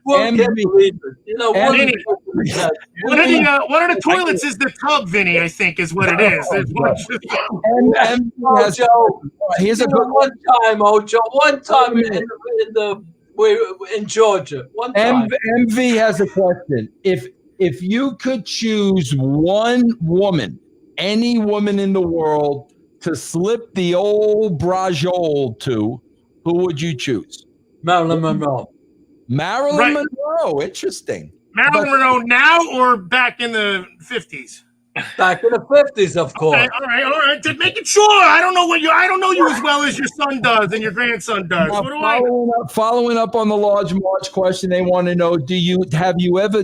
Speaker 1: One of the toilets is the tub, Vinny, I think is what it is.
Speaker 3: Here's a good
Speaker 4: one time, Ocho. One time in Georgia. One time.
Speaker 3: MV has a question. If you could choose one woman, any woman in the world, to slip the old brajol to, who would you choose?
Speaker 4: Marilyn Monroe.
Speaker 3: Marilyn Monroe. Interesting.
Speaker 1: Marilyn Monroe now or back in the 50s?
Speaker 4: Back in the 50s, of course.
Speaker 1: Okay, all right. Just making sure. I don't know you as well as your son does and your grandson does.
Speaker 3: Following up on the Large March question, they want to know: did you ever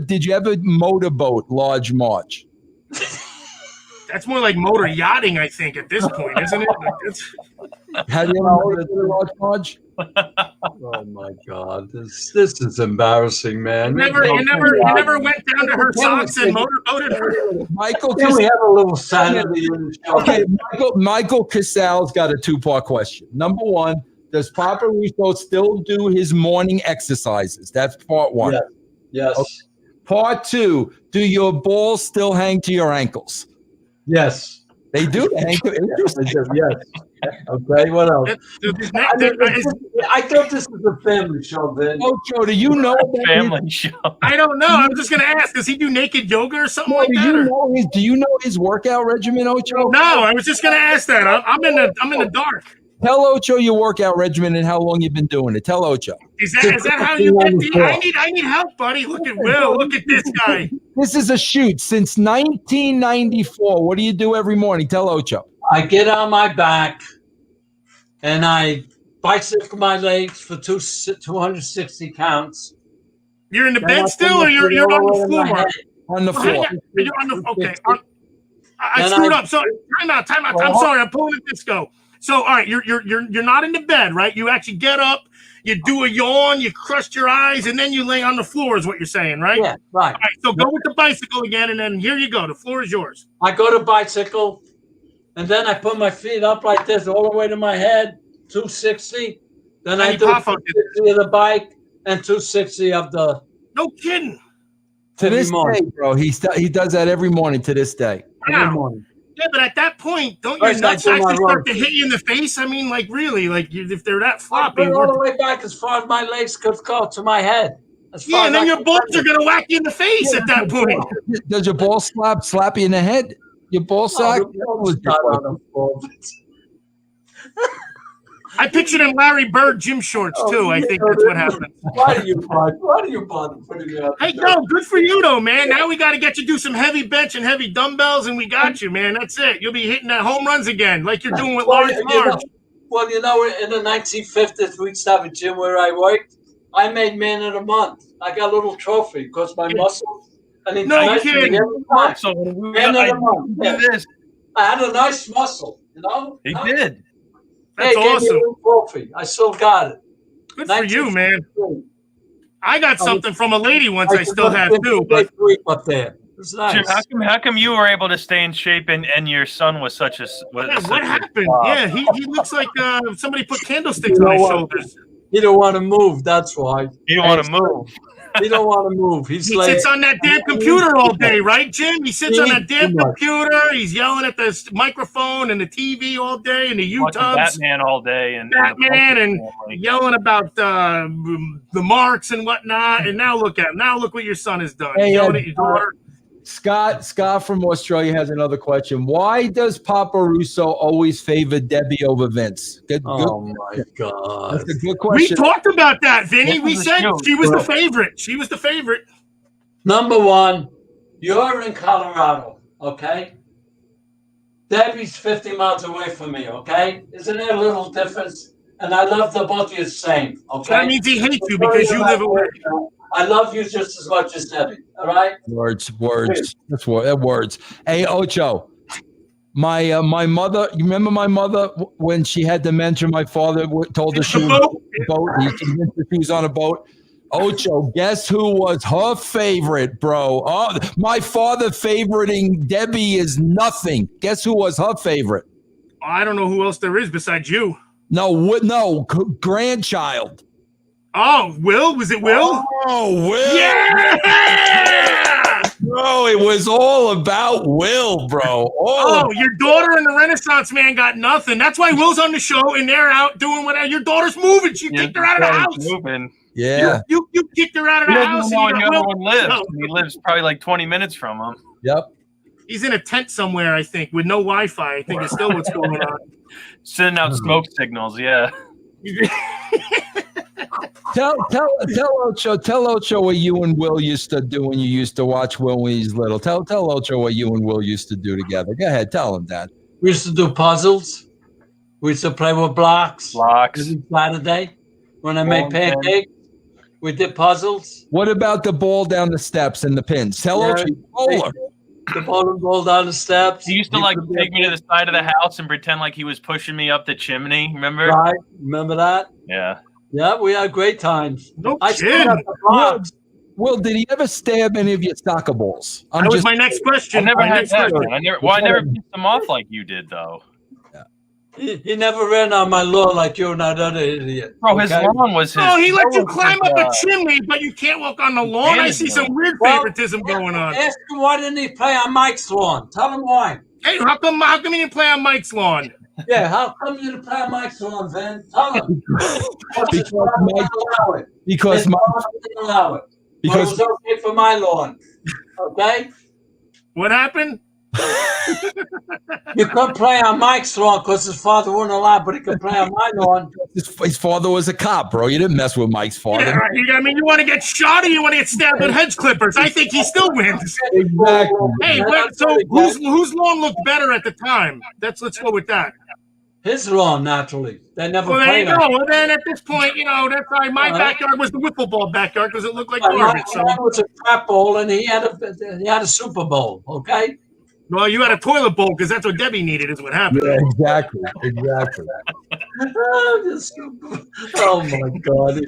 Speaker 3: motorboat Large March?
Speaker 1: That's more like motor yachting, I think, at this point, isn't it?
Speaker 3: Have you ever motorboated Large March?
Speaker 4: Oh my God, this is embarrassing, man.
Speaker 1: You never went down to her socks and motorboated her.
Speaker 4: Can we have a little sanity in the show?
Speaker 3: Okay, Michael Casal's got a 2-part question. Number one, does Papa Russo still do his morning exercises? That's part one.
Speaker 4: Yes.
Speaker 3: Okay. Part two, do your balls still hang to your ankles?
Speaker 4: Yes.
Speaker 3: They do hang to
Speaker 4: yes. Okay, what else? I thought this was a family show, Vin.
Speaker 3: Ocho, do you know
Speaker 2: family show?
Speaker 1: I don't know. I was just going to ask. Does he do naked yoga or something like that?
Speaker 3: Do you know his workout regimen, Ocho?
Speaker 1: No, I was just going to ask that. I'm in the dark.
Speaker 3: Tell Ocho your workout regimen and how long you've been doing it. Tell Ocho.
Speaker 1: Is that how you get the? I need help, buddy. Look at Will. Look at this guy.
Speaker 3: This is a shoot since 1994. What do you do every morning? Tell Ocho.
Speaker 4: I get on my back and I bicycle my legs for 260 counts.
Speaker 1: You're in the bed still, or you're on the floor?
Speaker 3: On the floor.
Speaker 1: You're on the okay. I screwed up. So time out. I'm sorry. I'm pulling a disco. So all right, you're not in the bed, right? You actually get up, you do a yawn, you crust your eyes, and then you lay on the floor. Is what you're saying, right?
Speaker 4: Yeah, right.
Speaker 1: All right. So go with the bicycle again, and then here you go. The floor is yours.
Speaker 4: I go to bicycle, and then I put my feet up like this all the way to my head, 260. Then I do 260 of the bike and 260 of the.
Speaker 1: No kidding.
Speaker 3: To this day, bro, he does that every morning. To this day,
Speaker 4: every morning.
Speaker 1: Yeah, but at that point, don't your nuts actually start to hit you in the face? I mean, like really, like if they're that floppy.
Speaker 4: I put it all the way back as far as my legs could go to my head.
Speaker 1: Yeah, and then your balls are gonna whack you in the face at that point.
Speaker 3: Does your ball slap you in the head? Your ball sack?
Speaker 1: I pictured in Larry Bird gym shorts too. I think that's what happened.
Speaker 4: Why do you bother putting me out?
Speaker 1: Hey, no, good for you though, man. Now we got to get you do some heavy bench and heavy dumbbells, and we got you, man. That's it. You'll be hitting that home runs again, like you're doing with Lawrence Marge.
Speaker 4: Well, you know, in the 1950s, we used to have a gym where I worked. I made man of the month. I got a little trophy because my muscles.
Speaker 1: No kidding.
Speaker 2: So
Speaker 4: man of the month. Yeah. I had a nice muscle, you know.
Speaker 2: He did.
Speaker 1: That's awesome.
Speaker 4: Trophy. I still got it.
Speaker 1: Good for you, man. I got something from a lady once. I still have too. But
Speaker 4: up there. It's nice.
Speaker 2: Jim, how come you were able to stay in shape and your son was such a?
Speaker 1: What happened? Yeah, he looks like somebody put candlesticks on his shoulders.
Speaker 4: He don't want to move. That's why.
Speaker 2: He don't want to move.
Speaker 4: He don't want to move. He
Speaker 1: sits on that damn computer all day, right, Jim? He sits on that damn computer. He's yelling at the microphone and the TV all day and the YouTubes.
Speaker 2: Batman all day and
Speaker 1: yelling about the marks and whatnot. And now look at him. Now look what your son has done.
Speaker 3: Hey,
Speaker 1: yelling at your daughter.
Speaker 3: Scott from Australia has another question. Why does Papa Russo always favor Debbie over Vince?
Speaker 4: My God.
Speaker 3: That's a good question.
Speaker 1: We talked about that, Vinny. We said she was the favorite. She was the favorite.
Speaker 4: Number one, you're in Colorado, okay? Debbie's 50 miles away from me, okay? Isn't there a little difference? And I love the both of you the same, okay?
Speaker 1: That means he hates you because you live away.
Speaker 4: I love you just as much as Debbie. All right.
Speaker 3: Words. That's words. Hey, Ocho, my mother. You remember my mother when she had dementia? My father told her she was on a boat. He convinced her she was on a boat. Ocho, guess who was her favorite, bro? Oh, my father favoriting Debbie is nothing. Guess who was her favorite?
Speaker 1: I don't know who else there is besides you.
Speaker 3: No, grandchild.
Speaker 1: Oh, Will? Was it Will?
Speaker 3: Oh, Will.
Speaker 1: Yeah!
Speaker 3: Bro, it was all about Will, bro.
Speaker 1: Your daughter and the Renaissance man got nothing. That's why Will's on the show and they're out doing whatever. Your daughter's moving. She kicked her out of the house.
Speaker 2: Moving.
Speaker 3: Yeah.
Speaker 1: You kicked her out of the house.
Speaker 2: He lives probably like 20 minutes from him.
Speaker 3: Yep.
Speaker 1: He's in a tent somewhere, I think, with no Wi-Fi. I think it's still what's going on.
Speaker 2: Sending out smoke signals, yeah.
Speaker 3: Tell Ocho what you and Will used to do when you used to watch Will when he's little. Tell Ocho what you and Will used to do together. Go ahead, tell him, Dad.
Speaker 4: We used to do puzzles. We used to play with blocks. Every Saturday when I made pancakes, we did puzzles.
Speaker 3: What about the ball down the steps and the pins? Tell Ocho, bowler.
Speaker 4: The ball down the steps.
Speaker 2: He used to take me to the side of the house and pretend like he was pushing me up the chimney. Remember?
Speaker 4: Right. Remember that?
Speaker 2: Yeah.
Speaker 4: Yeah, we had great times.
Speaker 1: No kidding.
Speaker 3: Will, did he ever stab any of your soccer balls?
Speaker 1: That was my next question.
Speaker 2: I never had that. I never pissed him off like you did, though.
Speaker 4: He never ran on my lawn like you and that other idiot.
Speaker 2: Bro, his lawn was his.
Speaker 1: Oh, he let you climb up a chimney, but you can't walk on the lawn. I see some weird favoritism going on.
Speaker 4: Ask him why didn't he play on Mike's lawn? Tell him why.
Speaker 1: Hey, how come you didn't play on Mike's lawn?
Speaker 4: Yeah, how come you didn't play on Mike's lawn, Vin? Tell him.
Speaker 3: Because Mike
Speaker 4: didn't allow it. Because it was okay for my lawn. Okay?
Speaker 1: What happened?
Speaker 4: You couldn't play on Mike's lawn because his father wouldn't allow, but he could play on my lawn.
Speaker 3: His father was a cop, bro. You didn't mess with Mike's father.
Speaker 1: Yeah, right. I mean, you want to get shot or you want to get stabbed with hedge clippers? I think he still wins.
Speaker 3: Exactly.
Speaker 1: Hey, so whose lawn looked better at the time? Let's go with that.
Speaker 4: His lawn, naturally. They never
Speaker 1: Well, there
Speaker 4: played
Speaker 1: you go. Well, then at this point, that's why my backyard was the wiffle ball backyard because it looked like garbage.
Speaker 4: Mine was a crap bowl, and he had a Super Bowl, okay?
Speaker 1: Well, you had a toilet bowl because that's what Debbie needed is what happened.
Speaker 3: Yeah, exactly.
Speaker 4: Oh, my God.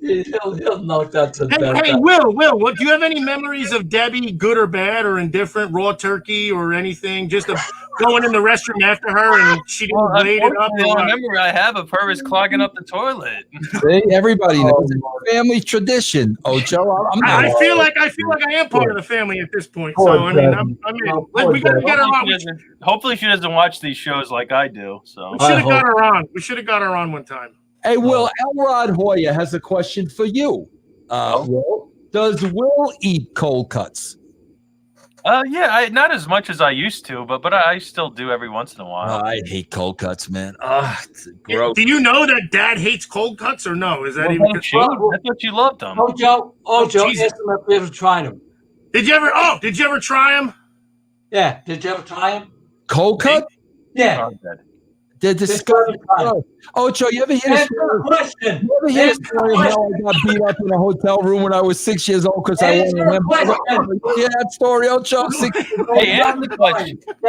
Speaker 4: He'll knock that to death.
Speaker 1: Hey, Will, what, do you have any memories of Debbie, good or bad or indifferent, raw turkey or anything? Just a going in the restroom after her and she didn't blade it up?
Speaker 2: The only memory I have of her is clogging up the toilet.
Speaker 3: See, everybody knows it's family tradition. Ocho,
Speaker 1: I feel like I am part of the family at this point. So I mean, we gotta get her on.
Speaker 2: Hopefully, she doesn't watch these shows like I do. So
Speaker 1: we should have got her on. We should have got her on one time.
Speaker 3: Hey, Will, Elrod Hoya has a question for you. Will, does Will eat cold cuts?
Speaker 2: Yeah, not as much as I used to, but I still do every once in a while.
Speaker 3: I hate cold cuts, man. It's gross.
Speaker 1: Do you know that Dad hates cold cuts or no? Is that even?
Speaker 2: I thought you loved them.
Speaker 4: Ocho, ask him if you ever tried them.
Speaker 1: Did you ever try them?
Speaker 4: Yeah. Did you ever try them?
Speaker 3: Cold cut?
Speaker 4: Yeah.
Speaker 3: They're disgusting. Ocho, you ever hear this question? You ever hear this story how I got beat up in a hotel room when I was 6 years old because I wanted him? Yeah, that story, Ocho. 6 years old.
Speaker 4: Yeah,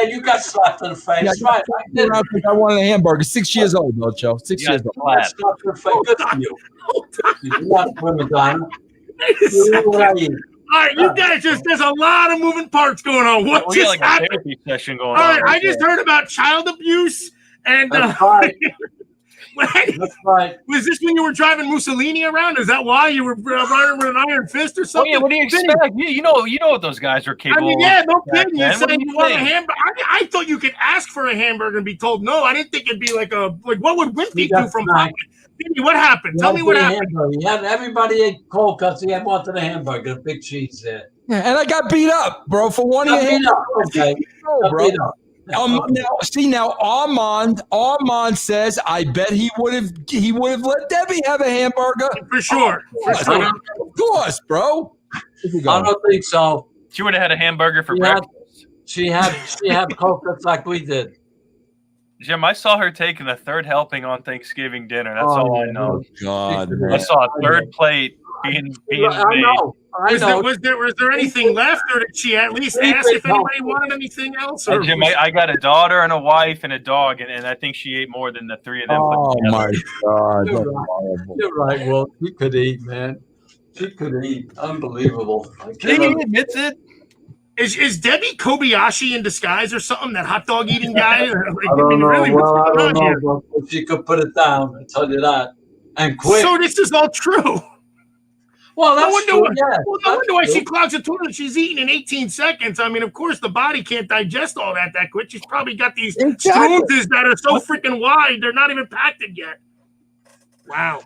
Speaker 4: you got slapped in the face. Right.
Speaker 3: I wanted a hamburger. 6 years old, Ocho. 6 years old.
Speaker 4: Slapped in the face. Good for you. You're not a Madonna.
Speaker 1: All right, you guys there's a lot of moving parts going on. What just happened?
Speaker 2: A therapy session going
Speaker 1: on. All right,
Speaker 2: I
Speaker 1: just heard about child abuse. And
Speaker 4: That's right.
Speaker 1: That's right. Was this when you were driving Mussolini around? Is that why you were running with an iron fist or something?
Speaker 2: Yeah, what do you expect? You know what those guys are capable.
Speaker 1: I mean, yeah, no kidding. You said you want a hamburger. I thought you could ask for a hamburger and be told no. I didn't think it'd be like what would Wimpy do from pocket? What happened? Tell me what happened.
Speaker 4: Everybody ate cold cuts. He had wanted a hamburger, a big cheese there.
Speaker 3: Yeah, and I got beat up, bro, for one of your hamburgers.
Speaker 4: Okay,
Speaker 3: bro. Now Armand says I bet he would have let Debbie have a hamburger.
Speaker 1: For sure.
Speaker 3: Of course, bro.
Speaker 4: I don't think so.
Speaker 2: She would have had a hamburger for breakfast.
Speaker 4: She had cold cuts like we did.
Speaker 2: Jim, I saw her taking the third helping on Thanksgiving dinner. That's all I know.
Speaker 3: God, man.
Speaker 2: I saw a third plate being made.
Speaker 4: I know.
Speaker 1: Was there anything left, or did she at least ask if anybody wanted anything else? Or
Speaker 2: Jim, I got a daughter and a wife and a dog, and I think she ate more than the three of them.
Speaker 3: Oh my God!
Speaker 4: You're right. Well, she could eat, man. She could eat. Unbelievable.
Speaker 2: He admits it.
Speaker 1: Is Debbie Kobayashi in disguise or something? That hot dog eating guy?
Speaker 4: I don't know. But she could put it down. I tell you that. And quick.
Speaker 1: So this is all true.
Speaker 4: Well, that's
Speaker 1: no wonder why she clogs the toilet. She's eating in 18 seconds. I mean, of course, the body can't digest all that quick. She's probably got these spoons that are so freaking wide, they're not even packed it yet. Wow.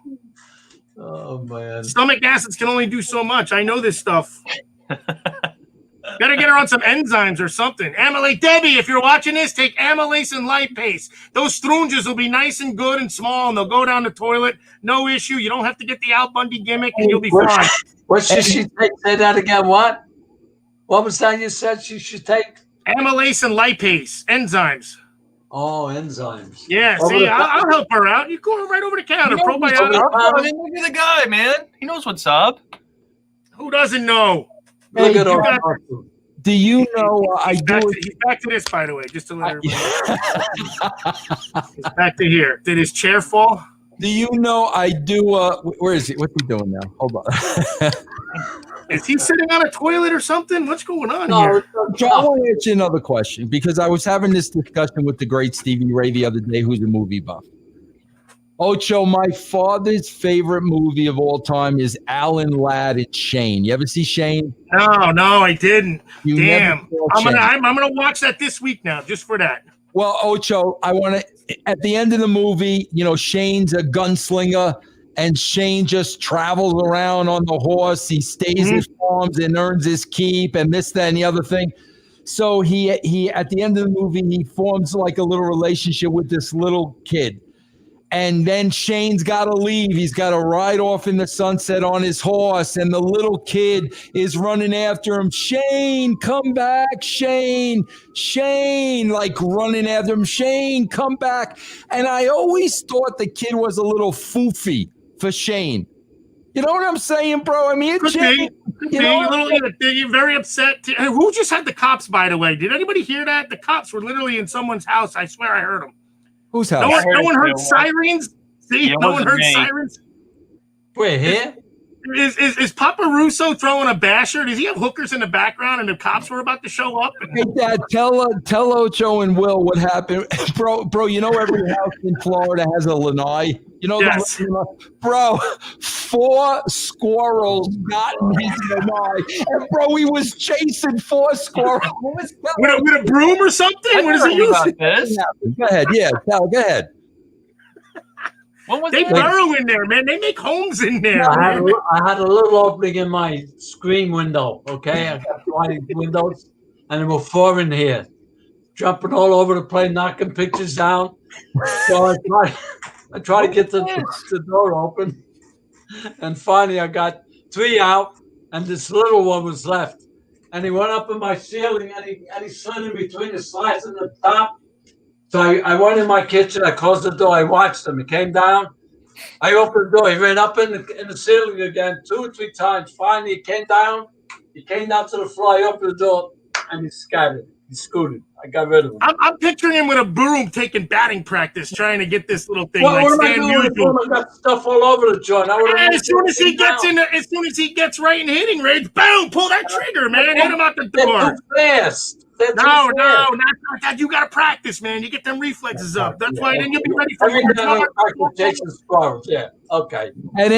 Speaker 4: Oh, man.
Speaker 1: Stomach acids can only do so much. I know this stuff. Gotta get her on some enzymes or something. Amylase, Debbie, if you're watching this, take amylase and lipase. Those strunges will be nice and good and small, and they'll go down the toilet. No issue. You don't have to get the Al Bundy gimmick, and you'll be fine.
Speaker 4: What should she take? Say that again. What? What was that you said she should take?
Speaker 1: Amylase and lipase, enzymes.
Speaker 4: Oh, enzymes.
Speaker 1: Yeah, see, I'll help her out. You go right over the counter. Probiotics.
Speaker 2: Look at the guy, man. He knows what's up.
Speaker 1: Who doesn't know?
Speaker 3: Hey, do you know
Speaker 1: he's back to this, by the way, just to let everybody know. He's back to here. Did his chair fall?
Speaker 3: Do you know I do where is he? What's he doing now? Hold on.
Speaker 1: Is he sitting on a toilet or something? What's going on here?
Speaker 3: Joe, I want to ask you another question because I was having this discussion with the great Stevie Ray the other day, who's a movie buff. Ocho, my father's favorite movie of all time is Alan Ladd and Shane. You ever see Shane?
Speaker 1: No, I didn't. Damn. I'm
Speaker 3: Shane.
Speaker 1: gonna watch that this week now, just for that.
Speaker 3: Well, Ocho, I want to. At the end of the movie, Shane's a gunslinger, and Shane just travels around on the horse. He stays in farms and earns his keep, and this, that, and the other thing. So he at the end of the movie, he forms like a little relationship with this little kid. And then Shane's got to leave. He's got to ride off in the sunset on his horse. And the little kid is running after him. Shane, come back. Shane, like running after him. Shane, come back. And I always thought the kid was a little foofy for Shane. You know what I'm saying, bro? I mean,
Speaker 1: you're very upset. Who just had the cops, by the way? Did anybody hear that? The cops were literally in someone's house. I swear I heard them.
Speaker 3: Whose house?
Speaker 1: No one heard sirens? See, no one heard sirens?
Speaker 4: Wait, here?
Speaker 1: Is Papa Russo throwing a basher? Does he have hookers in the background and the cops were about to show up?
Speaker 3: Hey, Dad, tell Ocho and Will what happened. Bro, you know every house in Florida has a lanai? You know,
Speaker 1: yes.
Speaker 3: Bro, 4 squirrels got in his lanai. And, bro, he was chasing 4 squirrels.
Speaker 1: With a broom or something? What is he using?
Speaker 3: Go ahead. Yeah, Cal, go ahead.
Speaker 1: They burrow in there, man. They make homes in there.
Speaker 4: I had a little opening in my screen window, okay? I got 20 windows, and there were 4 in here, jumping all over the place, knocking pictures down. So I tried to get the door open, and finally I got 3 out, and this little one was left. And he went up in my ceiling, and he slid in between the slides and the top. So I went in my kitchen, I closed the door, I watched him. He came down, I opened the door, he ran up in the ceiling again 2 or 3 times. Finally, he came down to the floor, I opened the door, and he scattered. He scooted. I got rid of him.
Speaker 1: I'm picturing him with a broom taking batting practice, trying to get this little thing.
Speaker 4: What am I doing with him? I got stuff all over the joint.
Speaker 1: As soon as he gets right in hitting range, boom, pull that trigger, man. Hit him out the door.
Speaker 4: They're too fast.
Speaker 1: No, not that. You got to practice, man. You get them reflexes up. That's why then you'll be ready for
Speaker 4: Jason Squirrels. Yeah. Okay.
Speaker 3: At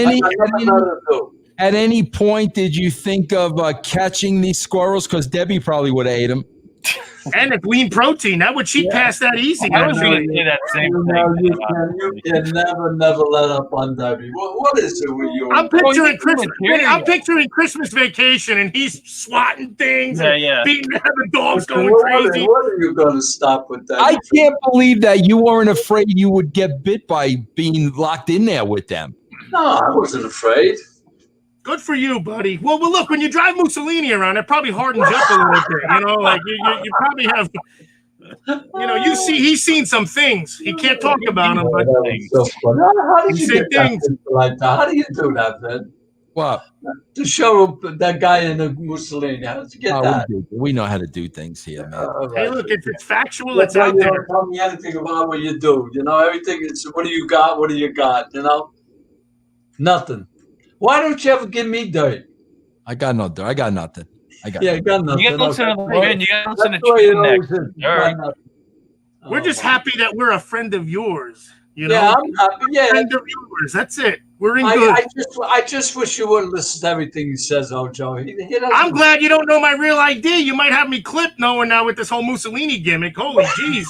Speaker 3: any point, did you think of catching these squirrels? Because Debbie probably would have ate them.
Speaker 1: And it's lean protein. That would cheat past that easy.
Speaker 2: I was going to say that same thing.
Speaker 4: You can never let up on Debbie. What is it with you?
Speaker 1: I'm picturing Christmas Vacation, and he's swatting things and beating the dogs going crazy.
Speaker 4: What are you going to stop with that?
Speaker 3: I can't believe that you weren't afraid you would get bit by being locked in there with them.
Speaker 4: No, I wasn't afraid.
Speaker 1: Good for you, buddy. Well, look, when you drive Mussolini around, it probably hardens up a little bit. You know, like you probably have. You know, he's seen some things. He can't talk about them, but
Speaker 4: so how did you get things like that? How do you do that, Ben?
Speaker 3: What?
Speaker 4: To show that guy in the Mussolini. How did you get that?
Speaker 3: We know how to do things here, man.
Speaker 1: Hey, look, if it's factual, it's out there.
Speaker 4: Don't tell me anything about what you do. You know, everything is what do you got? What do you got? You know, nothing. Why don't you ever give me dirt?
Speaker 3: I got no dirt. I got nothing.
Speaker 4: You got nothing.
Speaker 2: You got to listen to the man. You got to listen to Chicken Neck.
Speaker 1: We're just happy that we're a friend of yours. You know?
Speaker 4: Yeah, I'm happy. Yeah,
Speaker 1: friend of yours. That's it. We're in good.
Speaker 4: I just wish you wouldn't listen to everything he says, Ocho.
Speaker 1: I'm glad you don't know my real ID. You might have me clipped knowing now with this whole Mussolini gimmick. Holy jeez.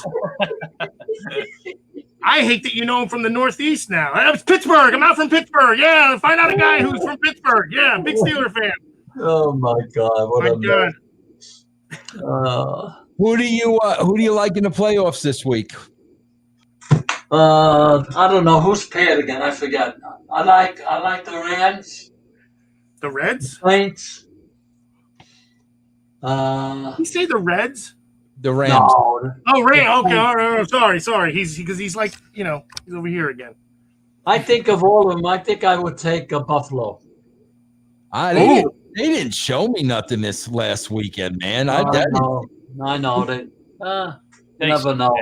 Speaker 1: I hate that you know him from the Northeast now. It's Pittsburgh. I'm out from Pittsburgh. Yeah, find out a guy who's from Pittsburgh. Yeah, big Steeler fan.
Speaker 4: Oh my God!
Speaker 3: Who do you like in the playoffs this week?
Speaker 4: I don't know who's paired again. I forget. I like the Rams.
Speaker 1: The Reds.
Speaker 4: Saints.
Speaker 1: Did you say the Reds?
Speaker 3: The Rams.
Speaker 4: No.
Speaker 1: Oh, Rams. Okay. All right. Sorry. He's like, you know, he's over here again.
Speaker 4: I think of all of them. I think I would take a Buffalo.
Speaker 3: They didn't show me nothing this last weekend, man.
Speaker 4: I know. They never know.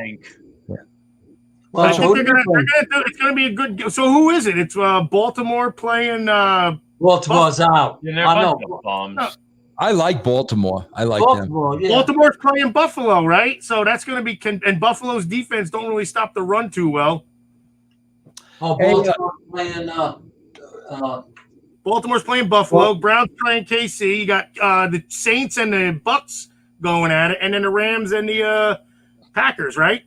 Speaker 3: Yeah.
Speaker 1: Well, I think it's going to be a good. So who is it? It's Baltimore playing.
Speaker 4: Baltimore's out.
Speaker 2: I know.
Speaker 3: I like Baltimore. I like
Speaker 4: Baltimore,
Speaker 3: them.
Speaker 4: Yeah.
Speaker 1: Baltimore's playing Buffalo, right? So that's going to be and Buffalo's defense don't really stop the run too well.
Speaker 4: Oh, Baltimore's playing.
Speaker 1: Baltimore's playing Buffalo. Browns playing KC. You got the Saints and the Bucks going at it, and then the Rams and the Packers, right?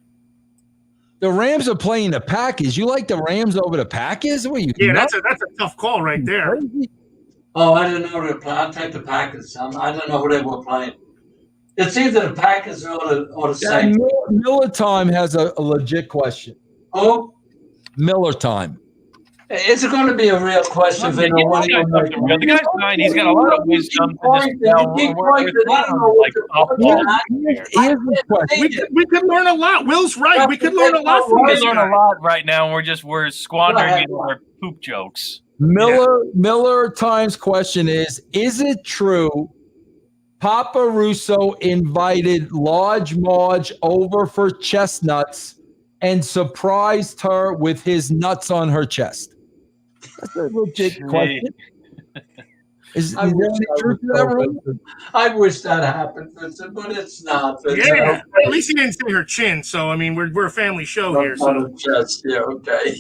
Speaker 3: The Rams are playing the Packers. You like the Rams over the Packers? What are you?
Speaker 1: Yeah, that's a tough call right there.
Speaker 4: Oh, I didn't know they were playing. I'll take the Packers. I don't know who they were playing. It's either the Packers or the Saints.
Speaker 3: Miller Time has a legit question.
Speaker 4: Oh?
Speaker 3: Miller Time.
Speaker 4: Is it going to be a real question?
Speaker 2: The guy's fine. He's got a lot of wisdom.
Speaker 1: We could learn a lot. Will's right. We could learn a lot from this guy.
Speaker 2: We learn a lot right now, and we're squandering it on our poop jokes.
Speaker 3: Miller Time's question is it true Papa Russo invited Large Marge over for chestnuts and surprised her with his nuts on her chest? That's a legit question. Is there any truth to that rumor?
Speaker 4: I wish that happened, Vincent, but it's not. Vincent.
Speaker 1: Yeah,
Speaker 4: Okay.
Speaker 1: at least he didn't say her chin. So I mean, we're a family show here. So
Speaker 4: Chest, yeah, okay.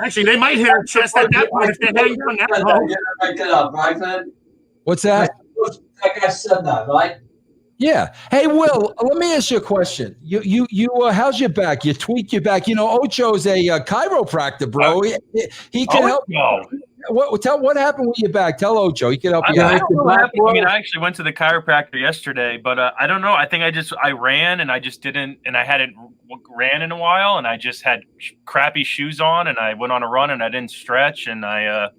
Speaker 1: actually, they might hit her chest at that point if they hadn't done that.
Speaker 4: You make it up, right, man?
Speaker 3: What's that?
Speaker 4: That guy said that, right?
Speaker 3: Yeah. Hey, Will, let me ask you a question. You how's your back? You tweak your back. You know, Ocho's a chiropractor, bro. He can help. What happened with your back? Tell Ocho. He can help you out.
Speaker 2: I mean, I actually went to the chiropractor yesterday, but I don't know. I think I ran and I just didn't, and I hadn't ran in a while, and I just had crappy shoes on, and I went on a run, and I didn't stretch, and I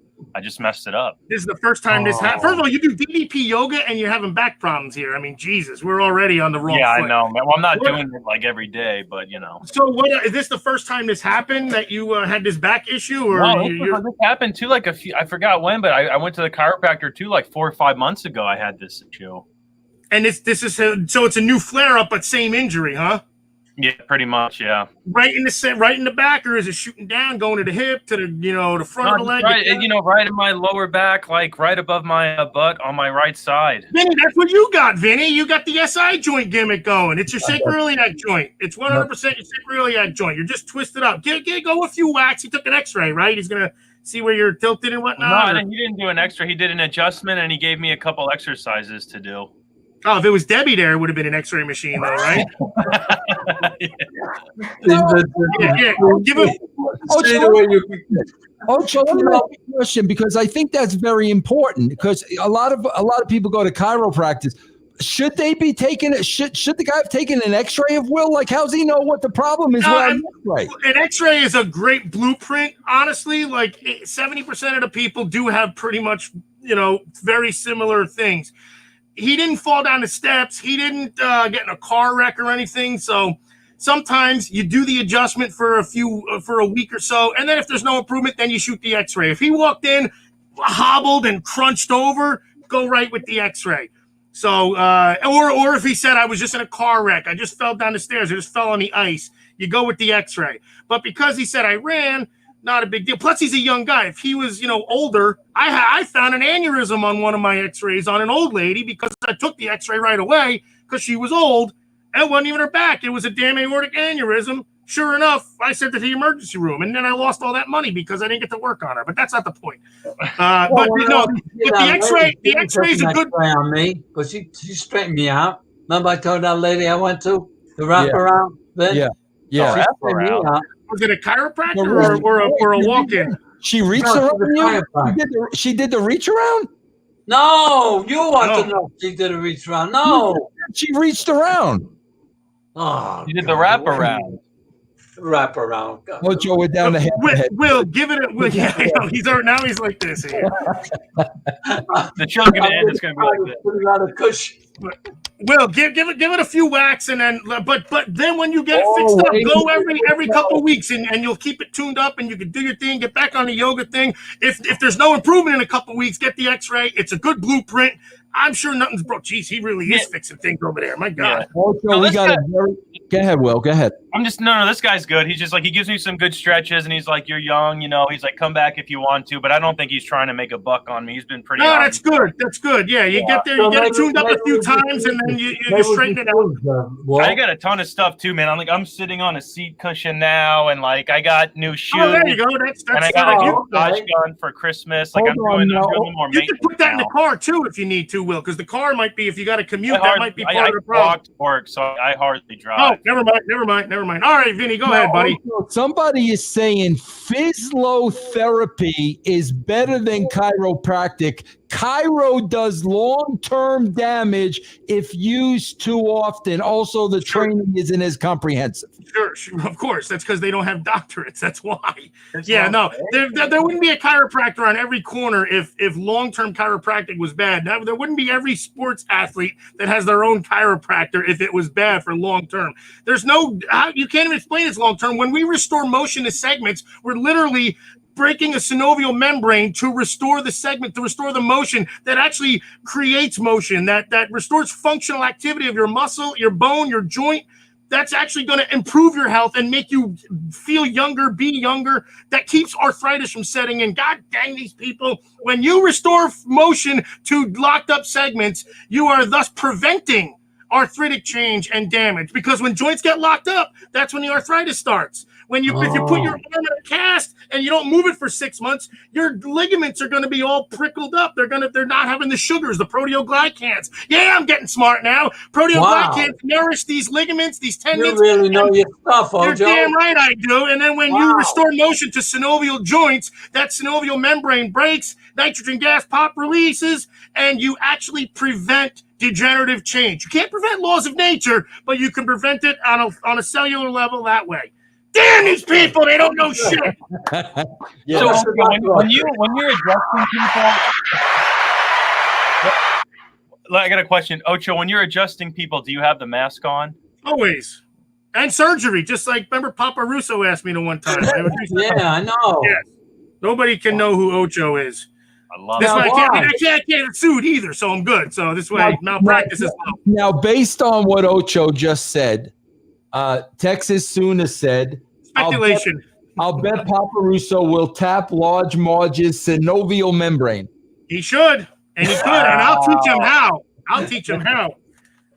Speaker 2: just messed it up.
Speaker 1: This is the first time this happened. First of all, you do DDP yoga and you're having back problems here. I mean, Jesus, we're already on the wrong foot.
Speaker 2: I know, man. Well, I'm not doing it like every day, but you know.
Speaker 1: So, is this the first time this happened that you had this back issue, or
Speaker 2: this happened too? Like I forgot when, but I went to the chiropractor too, like 4 or 5 months ago. I had this issue. And
Speaker 1: this is so it's a new flare up, but same injury, huh?
Speaker 2: Yeah, pretty much. Yeah.
Speaker 1: Right in the back, or is it shooting down, going to the hip, to the front of the leg?
Speaker 2: Right, right in my lower back, like right above my butt on my right side.
Speaker 1: Vinny, that's what you got, Vinny. You got the SI joint gimmick going. It's your sacroiliac joint. It's 100% your sacroiliac joint. You're just twisted up. Go a few whacks. He took an X-ray, right? He's gonna see where you're tilted and whatnot.
Speaker 2: No, he didn't do an X-ray. He did an adjustment, and he gave me a couple exercises to do.
Speaker 1: Oh, if it was Debbie there, it would have been an X-ray machine, though, right? Give him.
Speaker 3: Ocho, let me ask you a question, because I think that's very important. Because a lot of people go to chiropractors. Should they be taking it? Should the guy have taken an X-ray of Will? Like, how's he know what the problem is?
Speaker 1: An X-ray is a great blueprint. Honestly, like 70% of the people do have pretty much, very similar things. He didn't fall down the steps. He didn't get in a car wreck or anything. So sometimes you do the adjustment for a week or so, and then if there's no improvement, then you shoot the X-ray. If he walked in, hobbled and crunched over, go right with the X-ray. So, or if he said, I was just in a car wreck, I just fell down the stairs, I just fell on the ice, you go with the X-ray. But because he said I ran, not a big deal. Plus, he's a young guy. If he was, older, I found an aneurysm on one of my X-rays on an old lady because I took the X-ray right away because she was old. And it wasn't even her back. It was a damn aortic aneurysm. Sure enough, I sent it to the emergency room, and then I lost all that money because I didn't get to work on her. But that's not the point. The X-ray is a good
Speaker 4: on me, but she straightened me out. Remember I told that lady I went to the wraparound?
Speaker 3: Yeah.
Speaker 1: Was it a chiropractor or a walk-in?
Speaker 3: She reached around you? She did the reach around?
Speaker 4: No, you want to know she did a reach around. No.
Speaker 3: She reached around.
Speaker 4: Oh,
Speaker 2: you did the wraparound.
Speaker 4: Wraparound.
Speaker 3: Ocho went down the head.
Speaker 1: Will, give it a Will. Yeah, he's like this here.
Speaker 2: The chunk in the end is going to be like this.
Speaker 4: Put it on a cushion.
Speaker 1: Will, give it a few whacks, and then but then when you get it fixed up, go every couple of weeks, and you'll keep it tuned up, and you can do your thing, get back on the yoga thing. If there's no improvement in a couple of weeks, get the X-ray. It's a good blueprint. I'm sure nothing's broke. Jeez, he really is fixing things over there. My God.
Speaker 3: Yeah. Go ahead, Will. Go ahead.
Speaker 2: I'm just this guy's good. He's just like, he gives me some good stretches, and he's like, you're young, he's like, come back if you want to, but I don't think he's trying to make a buck on me. He's been pretty.
Speaker 1: No, that's good. That's good. Yeah, you get there, you get it tuned up a few times, and then you straighten it out.
Speaker 2: I got a ton of stuff too, man. I'm sitting on a seat cushion now, and like I got new shoes.
Speaker 1: Oh, there you go. That's
Speaker 2: and I got a Dodge gun for Christmas. Like I'm doing more.
Speaker 1: You can put that in the car too if you need to, Will, because the car might be, if you got to commute, that might be part of the problem.
Speaker 2: I walk to work, so I hardly drive.
Speaker 1: Oh, never mind. All right, Vinny, go ahead, buddy.
Speaker 3: Somebody is saying physiotherapy is better than chiropractic. Chiro does long-term damage if used too often. Also, the training isn't as comprehensive.
Speaker 1: Sure, of course. That's because they don't have doctorates. That's why. There wouldn't be a chiropractor on every corner if long-term chiropractic was bad. There wouldn't be every sports athlete that has their own chiropractor if it was bad for long-term. You can't even explain it's long-term. When we restore motion to segments, we're literally breaking a synovial membrane to restore the segment, to restore the motion that actually creates motion, that restores functional activity of your muscle, your bone, your joint. that's actually going to improve your health and make you feel younger, be younger. That keeps arthritis from setting in. God dang these people. When you restore motion to locked up segments, you are thus preventing arthritic change and damage, because when joints get locked up, that's when the arthritis starts. If you put your arm in a cast and you don't move it for 6 months, your ligaments are going to be all prickled up. They're not having the sugars, the proteoglycans. Yeah, I'm getting smart now. Proteoglycans nourish these ligaments, these tendons.
Speaker 4: You really know your stuff, Ocho.
Speaker 1: You're damn right I do. And then when you restore motion to synovial joints, that synovial membrane breaks, nitrogen gas pop releases, and you actually prevent degenerative change. You can't prevent laws of nature, but you can prevent it on a cellular level that way. Damn these people! They don't know shit.
Speaker 2: Yeah. So when you're adjusting people, I got a question, Ocho. When you're adjusting people, do you have the mask on?
Speaker 1: Always, and surgery. Just like remember, Papa Russo asked me the one time.
Speaker 4: Yeah, I know.
Speaker 1: Yes. Nobody can know who Ocho is.
Speaker 2: I love
Speaker 1: this
Speaker 2: it.
Speaker 1: way I can't get sued either, so I'm good. So this way malpractice is low.
Speaker 3: Now, based on what Ocho just said, Texas Suna said,
Speaker 1: speculation.
Speaker 3: I'll bet Papa Russo will tap large Marge's synovial membrane.
Speaker 1: He should, and he could, and I'll teach him how.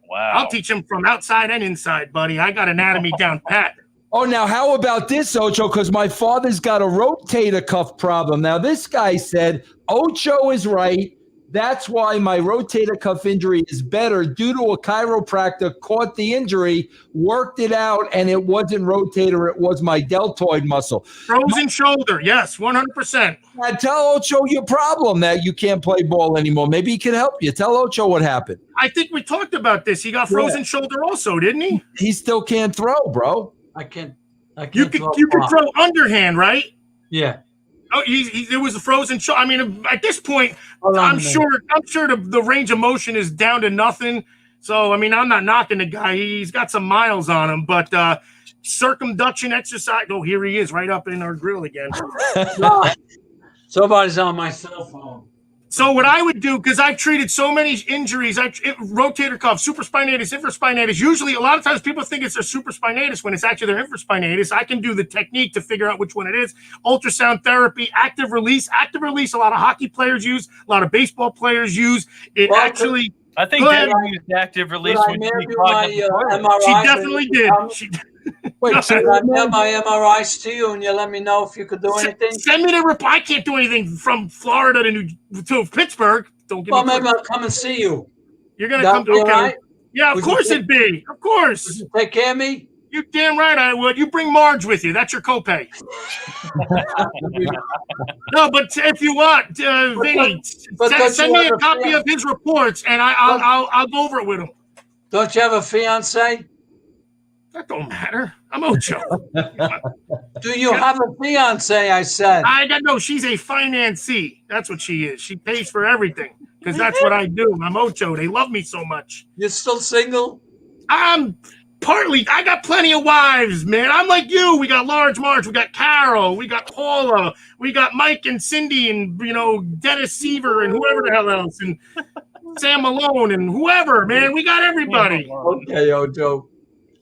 Speaker 2: Wow.
Speaker 1: I'll teach him from outside and inside, buddy. I got anatomy down pat.
Speaker 3: Oh, now how about this, Ocho? Because my father's got a rotator cuff problem. Now, this guy said, Ocho is right. That's why my rotator cuff injury is better due to a chiropractor caught the injury, worked it out, and it wasn't rotator. It was my deltoid muscle.
Speaker 1: Frozen shoulder. Yes, 100%.
Speaker 3: Tell Ocho your problem that you can't play ball anymore. Maybe he can help you. Tell Ocho what happened.
Speaker 1: I think we talked about this. He got frozen shoulder also, didn't he?
Speaker 3: He still can't throw, bro.
Speaker 4: I can't
Speaker 1: you can throw underhand, right?
Speaker 4: Yeah.
Speaker 1: Oh, it was a frozen shoulder. I mean, at this point, I'm sure the range of motion is down to nothing. So, I mean, I'm not knocking the guy. He's got some miles on him, but circumduction exercise. Oh, here he is, right up in our grill again.
Speaker 4: Somebody's on my cell phone.
Speaker 1: So what I would do, because I've treated so many injuries, rotator cuff, supraspinatus, infraspinatus. Usually, a lot of times people think it's their supraspinatus when it's actually their infraspinatus. I can do the technique to figure out which one it is. Ultrasound therapy, active release. Active release, a lot of hockey players use, a lot of baseball players use.
Speaker 2: I think Debbie used active release when she
Speaker 1: definitely did.
Speaker 3: Wait, so
Speaker 4: I mail my MRIs to you, and you let me know if you could do anything.
Speaker 1: Send me the report. I can't do anything from Florida to Pittsburgh. Don't give me.
Speaker 4: Maybe I'll come and see you.
Speaker 1: You're gonna come. Okay.
Speaker 4: Right?
Speaker 1: Yeah, of course it'd be. Of course.
Speaker 4: Would you take care of me?
Speaker 1: You damn right I would. You bring Marge with you. That's your copay. No, but if you want, Vinny, send me a copy of his reports, and I'll go over it with him.
Speaker 4: Don't you have a fiance?
Speaker 1: That don't matter. I'm Ocho.
Speaker 4: Do you have a fiance? I said.
Speaker 1: No. She's a financier. That's what she is. She pays for everything because that's what I do. I'm Ocho. They love me so much.
Speaker 4: You're still single?
Speaker 1: I got plenty of wives, man. I'm like you. We got Large Marge. We got Carol. We got Paula. We got Mike and Cindy and, Dennis Seaver and whoever the hell else and Sam Malone and whoever, man. We got everybody.
Speaker 4: Okay, Ocho.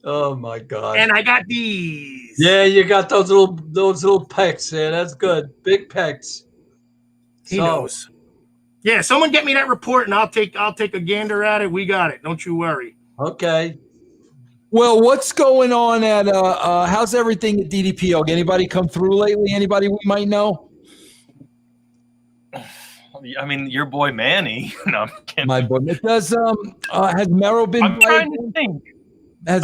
Speaker 4: Oh my God!
Speaker 1: And I got these.
Speaker 4: Yeah, you got those little pecs. Yeah, that's good. Big pecs.
Speaker 1: He knows. Yeah, someone get me that report, and I'll take a gander at it. We got it. Don't you worry.
Speaker 4: Okay.
Speaker 3: Well, what's going on at how's everything at DDP Yoga? Anybody come through lately? Anybody we might know?
Speaker 2: I mean, your boy Manny. No, I'm kidding.
Speaker 3: My boy. Has Mero been?
Speaker 2: I'm trying to think.
Speaker 3: Has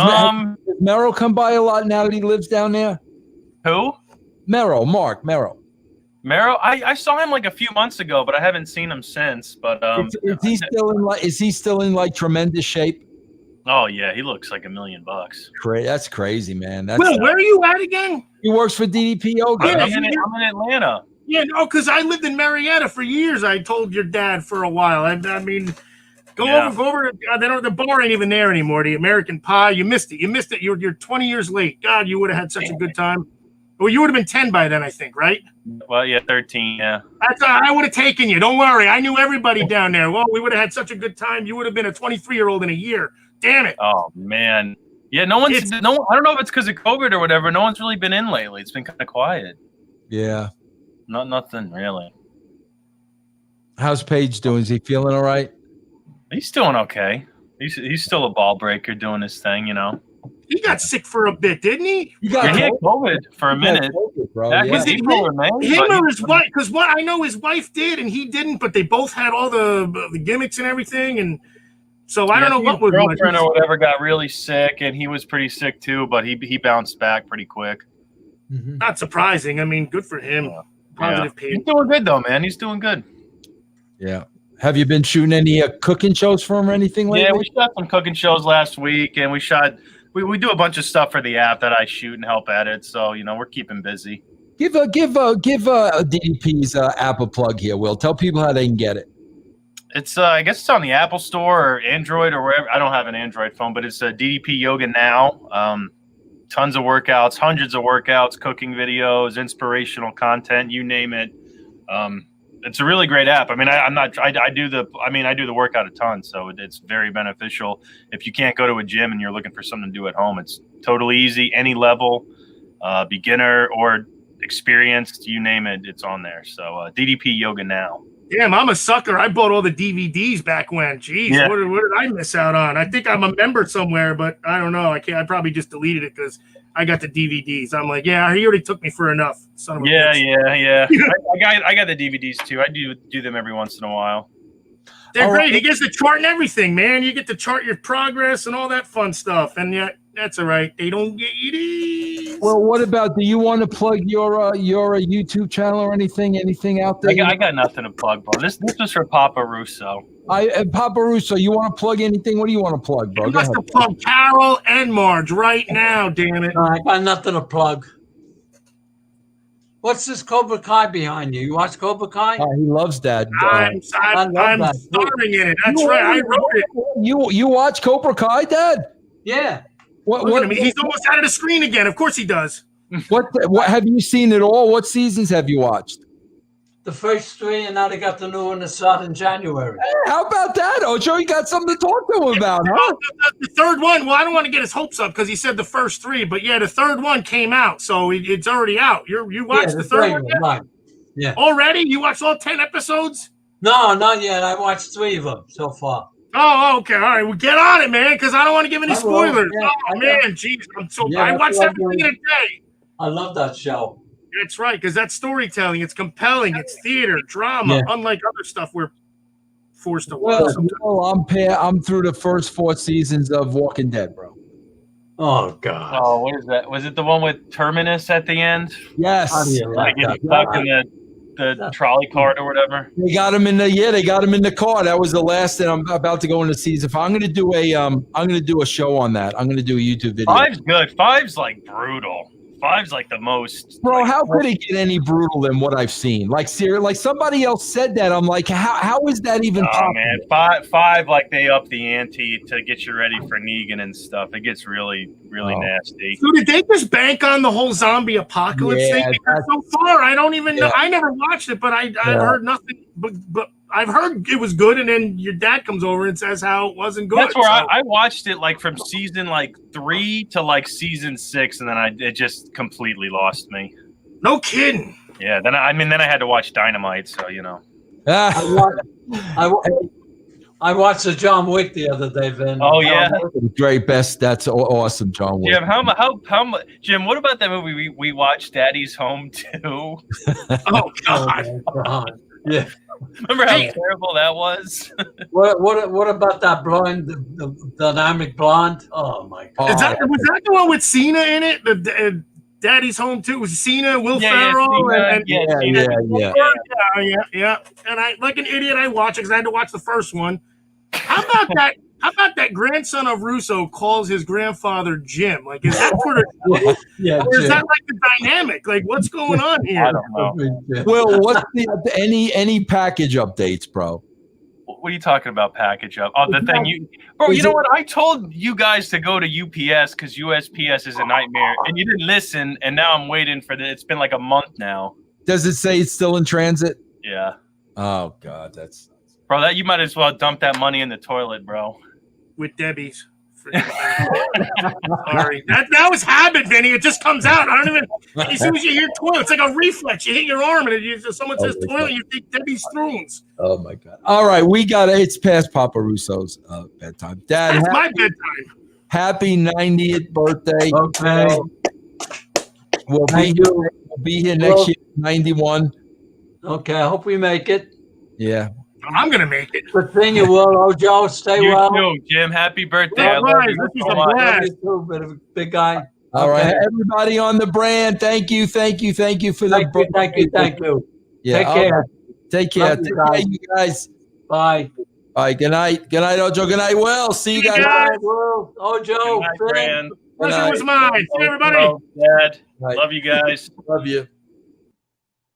Speaker 3: Mero come by a lot now that he lives down there?
Speaker 2: Who?
Speaker 3: Mark Mero.
Speaker 2: Mero, I saw him like a few months ago, but I haven't seen him since. But
Speaker 3: is he still in like tremendous shape?
Speaker 2: Oh yeah, he looks like $1 million.
Speaker 3: That's crazy, man.
Speaker 1: Will, where are you at again?
Speaker 3: He works for DDP Yoga.
Speaker 2: I'm in Atlanta.
Speaker 1: Yeah, no, because I lived in Marietta for years. I told your dad for a while. I mean. Go over. The bar ain't even there anymore. The American Pie. You missed it. You're 20 years late. God, you would have had such a good time. Well, you would have been 10 by then, I think, right?
Speaker 2: Well, yeah, 13. Yeah.
Speaker 1: I would have taken you. Don't worry. I knew everybody down there. Well, we would have had such a good time. You would have been a 23-year-old in a year. Damn it.
Speaker 2: Oh man. Yeah, I don't know if it's because of COVID or whatever. No one's really been in lately. It's been kind of quiet.
Speaker 3: Yeah.
Speaker 2: Nothing really.
Speaker 3: How's Paige doing? Is he feeling all right?
Speaker 2: He's doing okay. He's still a ball breaker doing his thing, you know.
Speaker 1: He got sick for a bit, didn't he?
Speaker 3: He had
Speaker 2: COVID for a minute.
Speaker 3: COVID, bro.
Speaker 1: Was it him or his wife? Because what I know his wife did and he didn't, but they both had all the gimmicks and everything. And so I don't know what was
Speaker 2: girlfriend or whatever got really sick, and he was pretty sick too, but he bounced back pretty quick.
Speaker 3: Mm-hmm.
Speaker 1: Not surprising. I mean, good for him. Positive pain.
Speaker 2: He's doing good though, man. He's doing good.
Speaker 3: Yeah. Have you been shooting any cooking shows for him or anything lately?
Speaker 2: Yeah, we shot some cooking shows last week, and we do a bunch of stuff for the app that I shoot and help edit. So we're keeping busy.
Speaker 3: Give DDP's app a plug here, Will. Tell people how they can get it.
Speaker 2: It's I guess it's on the Apple Store or Android or wherever. I don't have an Android phone, but it's DDP Yoga now. Tons of workouts, hundreds of workouts, cooking videos, inspirational content, you name it. It's a really great app. I mean, I do the workout a ton, so it's very beneficial. If you can't go to a gym and you're looking for something to do at home, it's totally easy, any level, beginner or experienced, you name it, it's on there. So DDP Yoga now.
Speaker 1: Damn, I'm a sucker. I bought all the DVDs back when. Jeez,
Speaker 2: Yeah.
Speaker 1: what did I miss out on? I think I'm a member somewhere, but I don't know. I probably just deleted it because I got the DVDs. I'm like, yeah, he already took me for enough. Son of a bitch.
Speaker 2: Yeah. I got the DVDs too. I do them every once in a while.
Speaker 1: They're great. He gets the chart and everything, man. You get to chart your progress and all that fun stuff. And yet, that's all right. They don't get you these.
Speaker 3: Well, what about? Do you want to plug your YouTube channel or anything? Anything out there?
Speaker 2: I got nothing to plug, bro. This was for Papa Russo.
Speaker 3: Papa Russo, you want to plug anything? What do you want to plug, bro?
Speaker 1: You must have plug Carol and Marge right now, damn it.
Speaker 4: No, I got nothing to plug. What's this Cobra Kai behind you? You watch Cobra Kai?
Speaker 3: He loves that.
Speaker 1: I'm starring in it. That's right. I wrote it.
Speaker 3: You watch Cobra Kai, Dad?
Speaker 4: Yeah.
Speaker 1: What? He's almost out of the screen again. Of course he does.
Speaker 3: What have you seen it all? What seasons have you watched?
Speaker 4: The first 3, and now they got the new one that started in January.
Speaker 3: Hey, how about that, Ocho? You got something to talk to him about, huh?
Speaker 1: The third one, well, I don't want to get his hopes up because he said the first 3, but yeah, the third one came out, so it's already out. You watched the third one yet?
Speaker 4: Right. Yeah.
Speaker 1: Already? You watched all 10 episodes?
Speaker 4: No, not yet. I watched 3 of them so far.
Speaker 1: Oh, okay. All right. Well, get on it, man, because I don't want to give any spoilers.
Speaker 4: Yeah,
Speaker 1: man. Jeez. I watched everything in a day.
Speaker 4: I love that show.
Speaker 1: That's right, because that's storytelling. It's compelling. It's theater, drama, unlike other stuff we're forced to watch.
Speaker 3: I'm through the first 4 seasons of Walking Dead, bro.
Speaker 4: Oh, God.
Speaker 2: Oh, what is that? Was it the one with Terminus at the end?
Speaker 3: Yes.
Speaker 2: Like get stuck in the trolley cart or whatever.
Speaker 3: They got him in the car. That was the last that I'm about to go into season 5. I'm gonna do a show on that. I'm gonna do a YouTube video.
Speaker 2: 5's good. 5's like brutal. 5's like the most.
Speaker 3: Bro, how could it get any brutal than what I've seen? Like, seriously, like somebody else said that. I'm like, how is that even possible?
Speaker 2: Man, 5 like they up the ante to get you ready for Negan and stuff. It gets really nasty.
Speaker 1: So did they just bank on the whole zombie apocalypse thing? Because so far, I don't even know. I never watched it, but I heard nothing. But I've heard it was good, and then your dad comes over and says how it wasn't good.
Speaker 2: That's where I watched it like from season 3 to season 6, and then it just completely lost me.
Speaker 1: No kidding.
Speaker 2: Yeah, then I had to watch Dynamite, so you know.
Speaker 4: I watched the John Wick the other day, Vin.
Speaker 2: Oh yeah,
Speaker 3: great, best. That's awesome, John Wick.
Speaker 2: Jim, how Jim? What about that movie we watched, Daddy's Home 2?
Speaker 1: Oh God.
Speaker 4: Yeah.
Speaker 1: Remember how
Speaker 2: terrible that was?
Speaker 4: What about that blonde, the dynamic blonde? Oh my God!
Speaker 1: Was that the one with Cena in it? The Daddy's Home too. Was Cena, Will Ferrell, yeah. And I, like an idiot, I watched it because I had to watch the first one. How about that? How about that grandson of Russo calls his grandfather Jim? Like, is that sort of, or is that like the dynamic? Like, what's going on here?
Speaker 2: I don't know.
Speaker 3: Will, what's any package updates, bro?
Speaker 2: What are you talking about? Package up? Oh, the thing bro. You know what? I told you guys to go to UPS because USPS is a nightmare, and you didn't listen. And now I'm waiting for it's been like a month now.
Speaker 3: Does it say it's still in transit?
Speaker 2: Yeah.
Speaker 3: Oh God, that's.
Speaker 2: Bro, you might as well dump that money in the toilet, bro.
Speaker 1: With Debbie's. Sorry. That was habit, Vinny. It just comes out. I don't even. As soon as you hear toilet, it's like a reflex. You hit your arm, and someone says toilet, you think Debbie Strooms.
Speaker 3: Oh my God! All right, it's past Papa Russo's bedtime. Dad,
Speaker 1: that's my bedtime.
Speaker 3: Happy 90th birthday!
Speaker 4: Okay.
Speaker 3: We'll be here next year, 91.
Speaker 4: Okay, I hope we make it.
Speaker 3: Yeah.
Speaker 1: I'm gonna make it.
Speaker 4: Good thing you will, Ocho. Stay
Speaker 2: You
Speaker 4: well.
Speaker 2: too, Jim. Happy birthday.
Speaker 1: All
Speaker 2: I love
Speaker 1: right,
Speaker 2: you
Speaker 1: this is
Speaker 2: so
Speaker 1: a
Speaker 2: much.
Speaker 1: blast.
Speaker 4: You too, big guy.
Speaker 3: All right, everybody on the brand. Thank you for the.
Speaker 4: Thank you.
Speaker 3: Yeah,
Speaker 4: Take care.
Speaker 3: Take care.
Speaker 4: Love
Speaker 3: You guys.
Speaker 4: Bye.
Speaker 3: Bye. Good night. Good night, Ocho. Good night, Will. See you guys.
Speaker 4: Bye, Will. Ocho.
Speaker 2: Good night, Fran.
Speaker 1: Pleasure was mine. See you, everybody.
Speaker 2: Dad. Love you guys.
Speaker 3: Love you.